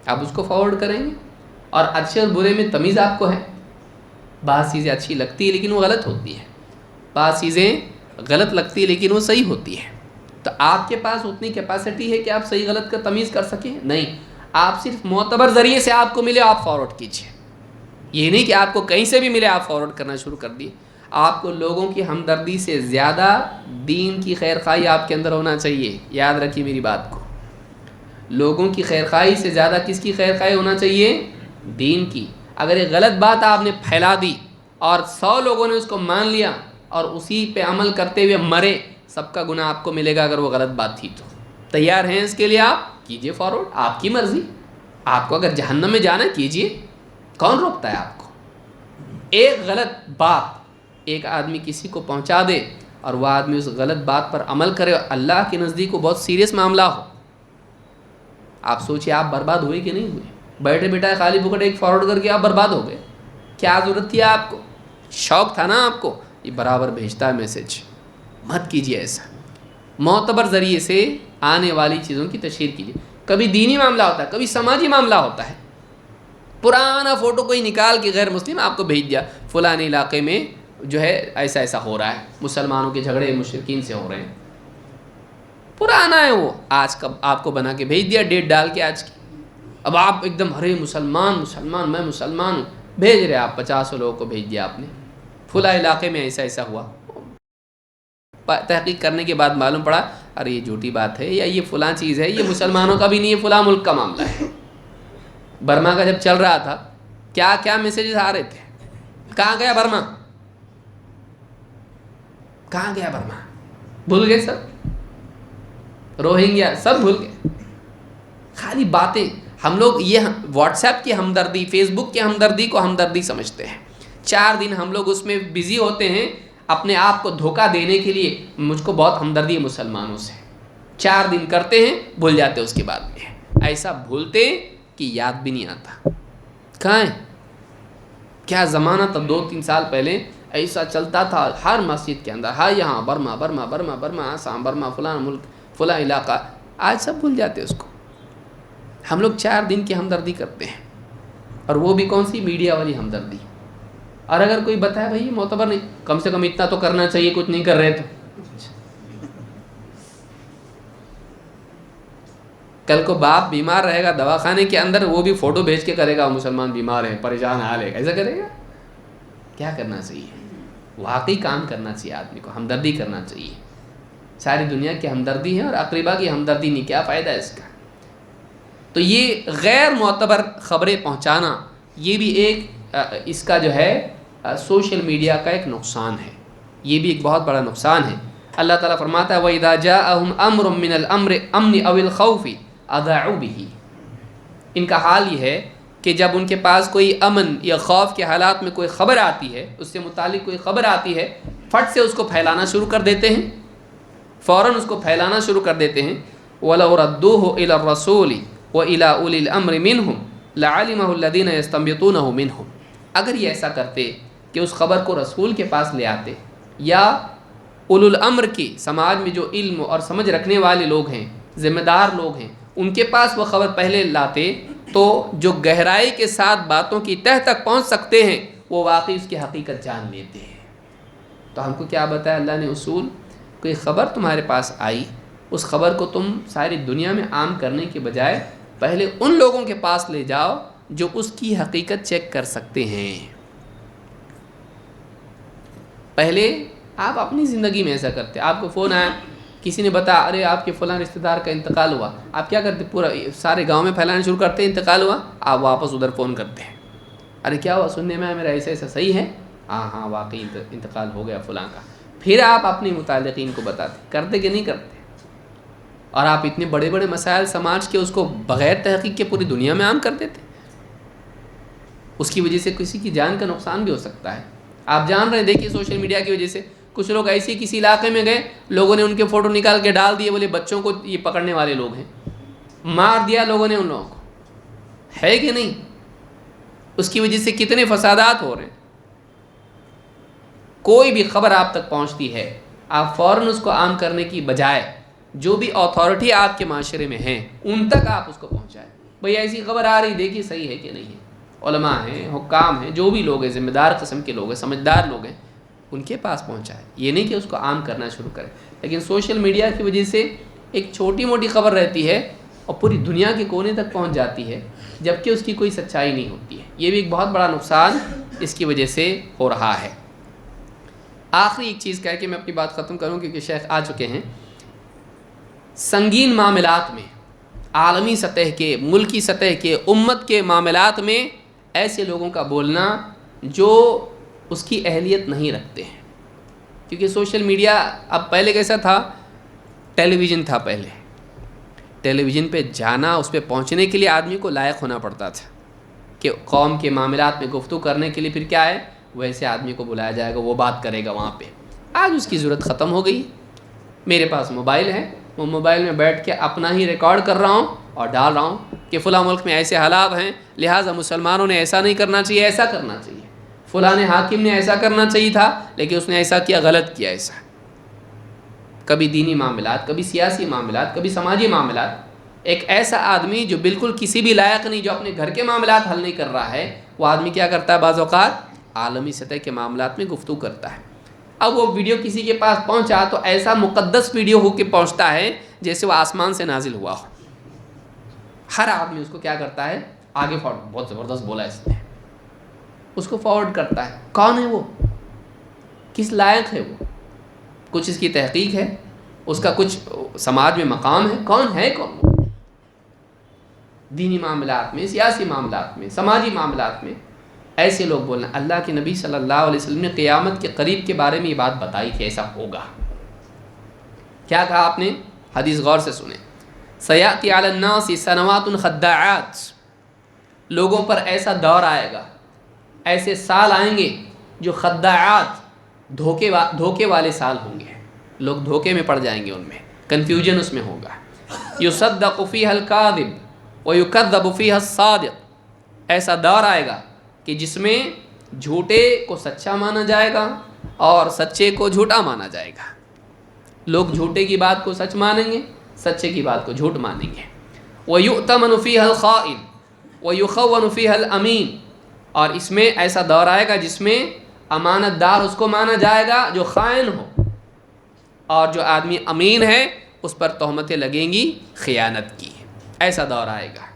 آپ اس کو فارورڈ کریں گے، اور اچھے اور برے میں تمیز آپ کو ہے۔ بعض چیزیں اچھی لگتی ہے لیکن وہ غلط ہوتی ہے، بعض چیزیں غلط لگتی ہے لیکن وہ صحیح ہوتی ہے۔ تو آپ کے پاس اتنی کیپیسٹی ہے کہ آپ صحیح غلط کا تمیز کر سکیں؟ نہیں، آپ صرف معتبر ذریعے سے آپ کو ملے آپ فارورڈ کیجیے، یہ نہیں کہ آپ کو کہیں سے بھی ملے آپ فارورڈ کرنا شروع کر دیے۔ آپ کو لوگوں کی ہمدردی سے زیادہ دین کی خیرخواہی آپ کے اندر ہونا چاہیے، یاد رکھیے میری بات کو۔ لوگوں کی خیرخواہی سے زیادہ کس کی خیرخواہی ہونا چاہیے؟ دین کی۔ اگر ایک غلط بات آپ نے پھیلا دی اور 100 لوگوں نے اس کو مان لیا اور اسی پہ عمل کرتے ہوئے مرے، سب کا گناہ آپ کو ملے گا۔ اگر وہ غلط بات تھی تو تیار ہیں اس کے لیے؟ آپ کیجئے فارورڈ، آپ کی مرضی۔ آپ کو اگر جہنم میں جانا کیجئے، کون روکتا ہے آپ کو؟ ایک غلط بات ایک آدمی کسی کو پہنچا دے اور وہ آدمی اس غلط بات پر عمل کرے، اور اللہ کے نزدیک وہ بہت سیریس معاملہ ہو، آپ سوچیں آپ برباد ہوئے کہ نہیں ہوئے؟ بیٹھے بیٹھائے خالی پکڑ ایک فارورڈ کر کے آپ برباد ہو گئے۔ کیا ضرورت تھی آپ کو؟ شوق تھا نا آپ کو، یہ برابر بھیجتا ہے میسج۔ مت کیجیے ایسا، معتبر ذریعے سے آنے والی چیزوں کی تشہیر کیجیے۔ کبھی دینی معاملہ ہوتا ہے، کبھی سماجی معاملہ ہوتا ہے۔ پرانا فوٹو کوئی نکال کے غیر مسلم آپ کو بھیج دیا، فلاں علاقے میں جو ہے ایسا ایسا ہو رہا ہے، مسلمانوں کے جھگڑے مشرکین سے ہو رہے ہیں، پرانا ہے وہ، آج کا آپ کو بنا کے بھیج دیا، ڈیٹ ڈال کے آج کی۔ اب آپ ایک دم ارے مسلمان مسلمان میں مسلمان ہوں، بھیج رہے آپ 50 لوگوں کو بھیج دیا آپ نے، فلاں علاقے میں ایسا ایسا ہوا۔ تحقیق کرنے کے بعد معلوم پڑا ارے یہ جھوٹی بات ہے، یا یہ فلاں چیز ہے، یہ مسلمانوں کا بھی نہیں ہے، فلاں ملک کا معاملہ ہے۔ برما کا جب چل رہا تھا کیا کیا میسیجز آ رہے تھے، کہاں گیا برما، کہاں گیا برما، بھول گئے سب، روہنگیا سب بھول گئے، خالی باتیں۔ ہم لوگ یہ واٹس ایپ کی ہمدردی، فیس بک کی ہمدردی کو ہمدردی سمجھتے ہیں۔ 4 دن ہم لوگ اس میں بزی ہوتے ہیں اپنے آپ کو دھوکہ دینے کے لیے، مجھ کو بہت ہمدردی ہے مسلمانوں سے، 4 دن کرتے ہیں بھول جاتے ہیں اس کے بعد میں، ایسا بھولتے کہ یاد بھی نہیں آتا۔ کہاں ہے؟ کیا زمانہ تھا 2-3 سال پہلے، ایسا چلتا تھا ہر مسجد کے اندر، ہاں یہاں Burma Burma Burma Burma, Assam Burma, فلاں ملک فلاں علاقہ، آج سب بھول جاتے اس کو۔ ہم لوگ 4 دن کی ہمدردی کرتے ہیں، اور وہ بھی کون سی؟ میڈیا والی ہمدردی۔ اور اگر کوئی بتائے بھائی معتبر نہیں، کم سے کم اتنا تو کرنا چاہیے، کچھ نہیں کر رہے تو کل کو باپ بیمار رہے گا دواخانے کے اندر، وہ بھی فوٹو بھیج کے کرے گا مسلمان بیمار ہے، پریشان حال ہے، ایسا کرے گا؟ کیا کرنا چاہیے؟ واقعی کام کرنا چاہیے، آدمی کو ہمدردی کرنا چاہیے۔ ساری دنیا کی ہمدردی ہے اور اقربا کی ہمدردی نہیں، کیا فائدہ ہے اس کا؟ تو یہ غیر معتبر خبریں پہنچانا، یہ بھی ایک اس کا جو ہے سوشل میڈیا کا ایک نقصان ہے، یہ بھی ایک بہت بڑا نقصان ہے۔ اللہ تعالیٰ فرماتا ہے وَإِذَا جَاءَهُمْ أَمْرٌ مِّنَ الْأَمْرِ أَمْنِ أَوِ الْخَوْفِ أَذَاعُوا بِهِ، ان کا حال یہ ہے کہ جب ان کے پاس کوئی امن یا خوف کے حالات میں کوئی خبر آتی ہے، اس سے متعلق کوئی خبر آتی ہے، فٹ سے اس کو پھیلانا شروع کر دیتے ہیں، فوراً اس کو پھیلانا شروع کر دیتے ہیں۔ وَلَوْ رَدُّوهُ إِلَى الرَّسُولِ وَإِلَى أُولِي الْأَمْرِ مِنْهُمْ لَعَلِمَهُ الَّذِينَ يَسْتَنبِطُونَهُ مِنْهُمْ، اگر یہ ایسا کرتے کہ اس خبر کو رسول کے پاس لے آتے یا اولو الامر کی سماج میں جو علم اور سمجھ رکھنے والے لوگ ہیں، ذمہ دار لوگ ہیں، ان کے پاس وہ خبر پہلے لاتے تو جو گہرائی کے ساتھ باتوں کی تہ تک پہنچ سکتے ہیں وہ واقعی اس کی حقیقت جان لیتے ہیں۔ تو ہم کو کیا بتایا اللہ نے اصول، کوئی خبر تمہارے پاس آئی، اس خبر کو تم ساری دنیا میں عام کرنے کے بجائے پہلے ان لوگوں کے پاس لے جاؤ جو اس کی حقیقت چیک کر سکتے ہیں۔ پہلے آپ اپنی زندگی میں ایسا کرتے، آپ کو فون آیا، کسی نے بتایا ارے آپ کے فلاں رشتہ دار کا انتقال ہوا، آپ کیا کرتے؟ پورا سارے گاؤں میں پھیلانا شروع کرتے، انتقال ہوا، آپ واپس ادھر فون کرتے ہیں، ارے کیا ہوا؟ سننے میں میرا ایسا ایسا صحیح ہے، ہاں واقعی انتقال ہو گیا فلاں کا۔ پھر آپ اپنے متعلقین کو بتاتے، کرتے کہ نہیں کرتے؟ اور آپ اتنے بڑے بڑے مسائل سماج کے اس کو بغیر تحقیق کے پوری دنیا میں عام کر دیتے، اس کی وجہ سے کسی کی جان کا نقصان بھی ہو سکتا ہے۔ آپ جان رہے ہیں، دیکھیے سوشل میڈیا کی وجہ سے کچھ لوگ ایسے کسی علاقے میں گئے، لوگوں نے ان کے فوٹو نکال کے ڈال دیے، بولے بچوں کو یہ پکڑنے والے لوگ ہیں، مار دیا لوگوں نے ان لوگوں کو، ہے کہ نہیں؟ اس کی وجہ سے کتنے فسادات ہو رہے ہیں۔ کوئی بھی خبر آپ تک پہنچتی ہے، آپ فوراً اس کو عام کرنے کی بجائے جو بھی اتھارٹی آپ کے معاشرے میں ہیں ان تک آپ اس کو پہنچائیں۔ بھئی ایسی خبر آ رہی، دیکھیے صحیح ہے کہ نہیں ہے، علماء ہیں، حکام ہیں، جو بھی لوگ ہیں، ذمہ دار قسم کے لوگ ہیں، سمجھدار لوگ ہیں، ان کے پاس پہنچائے، یہ نہیں کہ اس کو عام کرنا شروع کرے۔ لیکن سوشل میڈیا کی وجہ سے ایک چھوٹی موٹی خبر رہتی ہے اور پوری دنیا کے کونے تک پہنچ جاتی ہے، جبکہ اس کی کوئی سچائی نہیں ہوتی ہے۔ یہ بھی ایک بہت بڑا نقصان اس کی وجہ سے ہو رہا ہے۔ آخری ایک چیز کہہ کے میں اپنی بات ختم کروں کیونکہ شیخ آ چکے ہیں۔ سنگین معاملات میں، عالمی سطح کے، ملکی سطح کے، امت کے معاملات میں ایسے لوگوں کا بولنا جو اس کی اہلیت نہیں رکھتے ہیں، کیونکہ سوشل میڈیا اب پہلے کیسا تھا؟ ٹیلی ویژن تھا پہلے، ٹیلی ویژن پہ جانا، اس پہ پہنچنے کے لیے آدمی کو لائق ہونا پڑتا تھا کہ قوم کے معاملات میں گفتگو کرنے کے لیے پھر کیا ہے، ویسے آدمی کو بلایا جائے گا، وہ بات کرے گا وہاں پہ۔ آج اس کی ضرورت ختم ہو گئی، میرے پاس موبائل ہے، وہ موبائل میں بیٹھ کے اپنا ہی ریکارڈ کر رہا ہوں اور ڈال رہا ہوں کہ فلاں ملک میں ایسے حالات ہیں، لہٰذا مسلمانوں نے ایسا نہیں کرنا چاہیے، ایسا کرنا چاہیے، فلاں حاکم نے ایسا کرنا چاہیے تھا لیکن اس نے ایسا کیا، غلط کیا ایسا۔ کبھی دینی معاملات، کبھی سیاسی معاملات، کبھی سماجی معاملات۔ ایک ایسا آدمی جو بالکل کسی بھی لائق نہیں، جو اپنے گھر کے معاملات حل نہیں کر رہا ہے، وہ آدمی کیا کرتا ہے؟ بعض اوقات عالمی سطح کے معاملات میں گفتگو کرتا ہے۔ اب وہ ویڈیو کسی کے پاس پہنچا تو ایسا مقدس ویڈیو ہو کے پہنچتا ہے جیسے وہ آسمان سے نازل ہوا ہو۔ ہر آدمی اس کو کیا کرتا ہے؟ آگے فارورڈ، بہت زبردست بولا اس نے، اس کو فارورڈ کرتا ہے۔ کون ہے وہ؟ کس لائق ہے وہ؟ کچھ اس کی تحقیق ہے، اس کا کچھ سماج میں مقام ہے؟ کون ہے کون وہ؟ دینی معاملات میں، سیاسی معاملات میں، سماجی معاملات میں ایسے لوگ بولنا۔ اللہ کے نبی صلی اللہ علیہ وسلم نے قیامت کے قریب کے بارے میں یہ بات بتائی کہ ایسا ہوگا۔ کیا کہا آپ نے؟ حدیث غور سے سنیں۔ سیاتی علی الناس سنوات خداعات، لوگوں پر ایسا دور آئے گا، ایسے سال آئیں گے جو خداعات، دھوکے والے سال ہوں گے، لوگ دھوکے میں پڑ جائیں گے، ان میں کنفیوژن اس میں ہوگا۔ یصدق فیہا الکاذب ویکذب فیہا الصادق، ایسا دور آئے گا کہ جس میں جھوٹے کو سچا مانا جائے گا اور سچے کو جھوٹا مانا جائے گا۔ لوگ جھوٹے کی بات کو سچ مانیں گے، سچے کی بات کو جھوٹ مانیں گے۔ وَيُؤْتَمَنُ فِيهَا الْخَائِنُ وَيُخَوَّنُ فِيهَا الْأَمِينُ، اور اس میں ایسا دور آئے گا جس میں امانت دار اس کو مانا جائے گا جو خائن ہو، اور جو آدمی امین ہے اس پر تہمتیں لگیں گی خیانت کی۔ ایسا دور آئے گا۔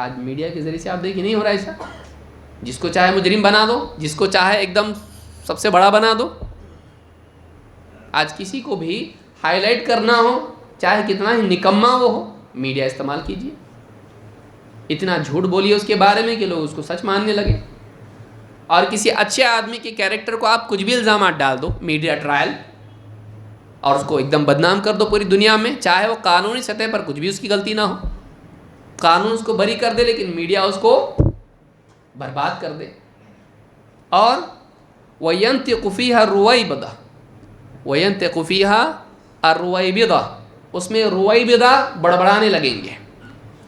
آج میڈیا کے ذریعے سے آپ دیکھیں نہیں ہو رہا ایسا، جس کو چاہے مجرم بنا دو، جس کو چاہے ایک دم سب سے بڑا بنا دو۔ آج کسی کو بھی ہائی لائٹ کرنا ہو، چاہے کتنا ہی نکما وہ ہو، میڈیا استعمال کیجیے، اتنا جھوٹ بولیے اس کے بارے میں کہ لوگ اس کو سچ ماننے لگے۔ اور کسی اچھے آدمی کے کیریکٹر کو آپ کچھ بھی الزامات ڈال دو میڈیا ٹرائل اور اس کو ایک دم بدنام کر دو پوری دنیا میں، چاہے وہ قانونی سطح پر کچھ بھی اس کی غلطی نہ ہو، قانون اس کو بری کر دے لیکن میڈیا اس کو برباد کر دے. اور وَيَنْتِقُ فِيهَا الرُّوَيْبِضَةُ وَيَنْتِقُ فِيهَا الرُّوَيْبِضَةُ، اس میں رویبضہ بڑبڑانے لگیں گے.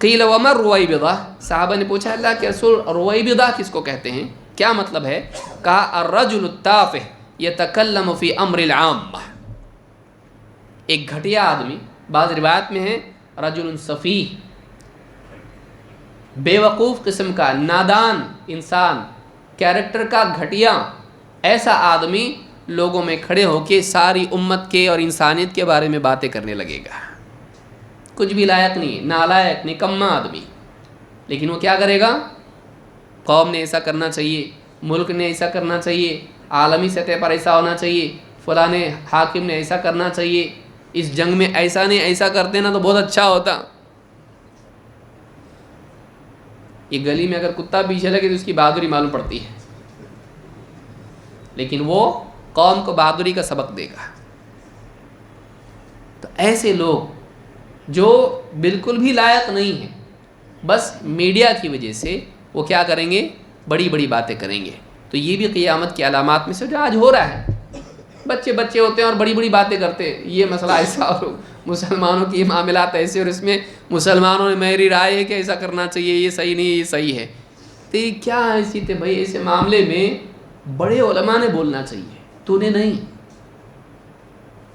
قیل وما الرویبضہ، صحابہ نے پوچھا اللہ کے رسول رویبضہ کس کو کہتے ہیں، کیا مطلب ہے؟ کہا الرجل التافہ یتکلم فی امر العامہ، ایک گھٹیا آدمی، بعض روایت میں ہے رجل سفیہ، بے وقوف قسم کا، نادان انسان، کیریکٹر کا گھٹیا، ایسا آدمی لوگوں میں کھڑے ہو کے ساری امت کے اور انسانیت کے بارے میں باتیں کرنے لگے گا. کچھ بھی لائق نہیں، نالائق، نکما آدمی، لیکن وہ کیا کرے گا؟ قوم نے ایسا کرنا چاہیے، ملک نے ایسا کرنا چاہیے، عالمی سطح پر ایسا ہونا چاہیے، فلاں حاکم نے ایسا کرنا چاہیے، اس جنگ میں ایسا نہیں، ایسا کرتے نا تو بہت اچھا ہوتا. یہ گلی میں اگر کتا پیچھے لگے تو اس کی بہادری معلوم پڑتی ہے، لیکن وہ قوم کو بہادری کا سبق دے گا. تو ایسے لوگ جو بالکل بھی لائق نہیں ہیں، بس میڈیا کی وجہ سے وہ کیا کریں گے؟ بڑی بڑی باتیں کریں گے. تو یہ بھی قیامت کی علامات میں سے جو آج ہو رہا ہے، بچے بچے ہوتے ہیں اور بڑی بڑی باتیں کرتے ہیں، یہ مسئلہ ایسا اور مسلمانوں کے معاملات ایسے، اور اس میں مسلمانوں نے میری رائے ہے کہ ایسا کرنا چاہیے، یہ صحیح نہیں، یہ صحیح ہے. تو یہ کیا حیثیت ہے بھائی؟ ایسے معاملے میں بڑے علماء نے بولنا چاہیے، تو نے نہیں.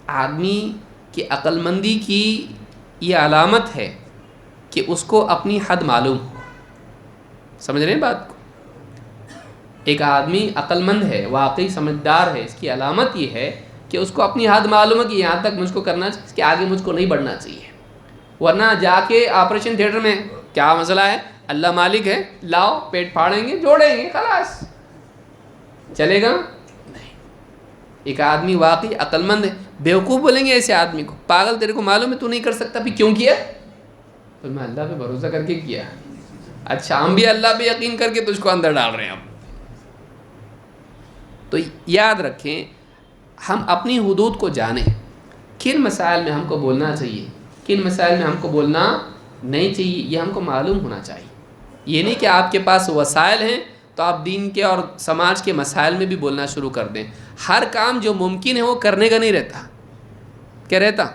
آدمی کی عقل مندی کی یہ علامت ہے کہ اس کو اپنی حد معلوم ہو. سمجھ رہے ہیں بات کو؟ ایک آدمی عقل مند ہے، واقعی سمجھدار ہے، اس کی علامت یہ ہے کہ اس کو اپنی حد معلوم ہے کہ یہاں تک مجھ کو کرنا چاہیے، اس کے آگے مجھ کو نہیں بڑھنا چاہیے. ورنہ جا کے آپریشن تھیٹر میں کیا مسئلہ ہے، اللہ مالک ہے، لاؤ، پیٹ پھاڑیں گے، جوڑیں گے، خلاص چلے گا نہیں. ایک آدمی واقعی عقل مند ہے، بیوقوف بولیں گے ایسے آدمی کو، پاگل، تیرے کو معلوم ہے تو نہیں کر سکتا، پھر کیوں کیا؟ تو میں اللہ پہ بھروسہ کر کے کیا. اچھا، ہم بھی اللہ پہ یقین کر کے تجھ کو اندر ڈال رہے ہیں. اب تو یاد رکھیں، ہم اپنی حدود کو جانیں، کن مسائل میں ہم کو بولنا چاہیے، کن مسائل میں ہم کو بولنا نہیں چاہیے، یہ ہم کو معلوم ہونا چاہیے. یہ نہیں کہ آپ کے پاس وسائل ہیں تو آپ دین کے اور سماج کے مسائل میں بھی بولنا شروع کر دیں. ہر کام جو ممکن ہے وہ کرنے کا نہیں رہتا. کیا رہتا؟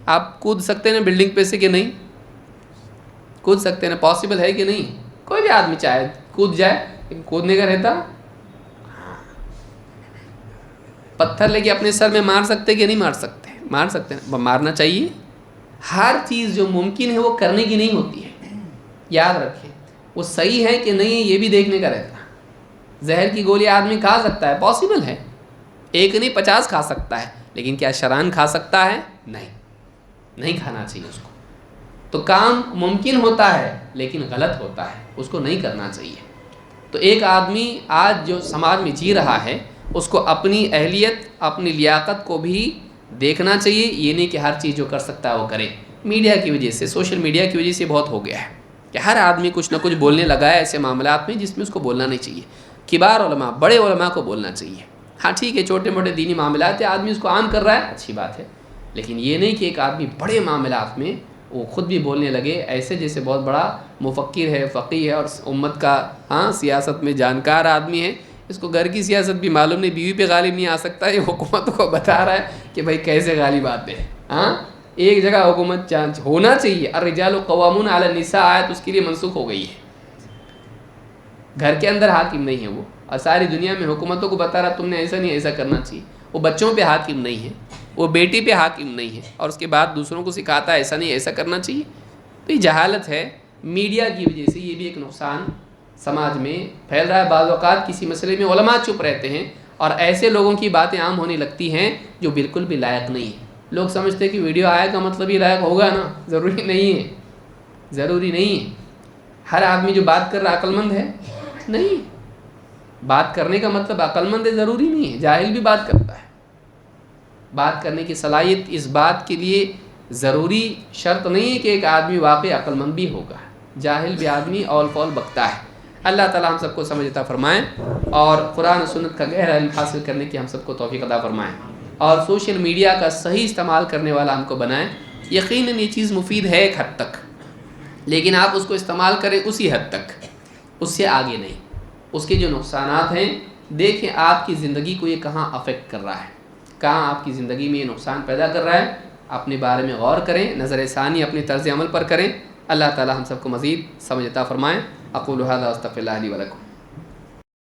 آپ کود سکتے ہیں بلڈنگ پہ سے کہ نہیں؟ کود سکتے ہیں، پاسبل ہے کہ نہیں؟ کوئی بھی آدمی چاہے کود جائے، لیکن کودنے کا رہتا. پتھر لے کے اپنے سر میں مار سکتے کہ نہیں مار سکتے؟ مار سکتے ہیں، مارنا چاہیے. ہر چیز جو ممکن ہے وہ کرنے کی نہیں ہوتی ہے. یاد رکھیں، وہ صحیح ہے کہ نہیں یہ بھی دیکھنے کا رہتا. زہر کی گولی آدمی کھا سکتا ہے، پاسبل ہے، ایک نہیں 50 کھا سکتا ہے، لیکن کیا شران کھا سکتا ہے؟ نہیں کھانا چاہیے اس کو. تو کام ممکن ہوتا ہے لیکن غلط ہوتا ہے، اس کو نہیں کرنا چاہیے. تو ایک آدمی آج جو سماج میں جی رہا ہے، اس کو اپنی اہلیت، اپنی لیاقت کو بھی دیکھنا چاہیے. یہ نہیں کہ ہر چیز جو کر سکتا ہے وہ کرے. میڈیا کی وجہ سے، سوشل میڈیا کی وجہ سے بہت ہو گیا ہے کہ ہر آدمی کچھ نہ کچھ بولنے لگا ہے ایسے معاملات میں جس میں اس کو بولنا نہیں چاہیے. کبار علماء، بڑے علماء کو بولنا چاہیے. ہاں ٹھیک ہے، چھوٹے موٹے دینی معاملات ہیں، آدمی اس کو عام کر رہا ہے، اچھی بات ہے، لیکن یہ نہیں کہ ایک آدمی بڑے معاملات میں وہ خود بھی بولنے لگے ایسے جیسے بہت بڑا مفکر ہے، فقیہ ہے اور امت کا سیاست میں جانکار آدمی ہے. اس کو گھر کی سیاست بھی معلوم نہیں، بیوی پہ غالب نہیں آ سکتا. یہ حکومت کو بتا رہا ہے کہ بھائی کیسے غالب آتے ہیں. ایک جگہ حکومت چانچ ہونا چاہیے. الرجال قوامون علی النساء آیت اس کے لیے منسوخ ہو گئی ہے. گھر کے اندر حاکم نہیں ہے وہ، اور ساری دنیا میں حکومتوں کو بتا رہا تم نے ایسا نہیں، ایسا کرنا چاہیے. وہ بچوں پہ حاکم نہیں ہے، وہ بیٹی پہ حاکم نہیں ہے، اور اس کے بعد دوسروں کو سکھاتا ہے ایسا نہیں، ایسا کرنا چاہیے. تو یہ جہالت ہے. میڈیا کی وجہ سے یہ بھی ایک نقصان سماج میں پھیل رہا ہے. بعض اوقات کسی مسئلے میں علماء چپ رہتے ہیں اور ایسے لوگوں کی باتیں عام ہونے لگتی ہیں جو بالکل بھی لائق نہیں ہیں. لوگ سمجھتے ہیں کہ ویڈیو آیا کا مطلب یہ لائق ہوگا نا. ضروری نہیں ہے، ضروری نہیں ہے. ہر آدمی جو بات کر رہا عقل مند ہے نہیں. بات کرنے کا مطلب عقل مند ہے ضروری نہیں ہے. جاہل بھی بات کرتا ہے. بات کرنے کی صلاحیت اس بات کے لیے ضروری شرط نہیں ہے کہ ایک آدمی واقعی عقل مند بھی ہوگا. جاہل بھی آدمی اول فول بکتا ہے. اللہ تعالیٰ ہم سب کو سمجھ عطا فرمائیں اور قرآن و سنت کا گہرا علم حاصل کرنے کی ہم سب کو توفیق عطا فرمائیں، اور سوشل میڈیا کا صحیح استعمال کرنے والا ہم کو بنائیں۔ یقیناً یہ چیز مفید ہے ایک حد تک، لیکن آپ اس کو استعمال کریں اسی حد تک، اس سے آگے نہیں۔ اس کے جو نقصانات ہیں دیکھیں آپ کی زندگی کو یہ کہاں افیکٹ کر رہا ہے، کہاں آپ کی زندگی میں یہ نقصان پیدا کر رہا ہے، اپنے بارے میں غور کریں، نظر ثانی اپنے طرز عمل پر کریں۔ اللہ تعالی ہم سب کو مزید سمجھ عطا فرمائیں۔ اقول ھذا واستغفر اللہ لی ولکم۔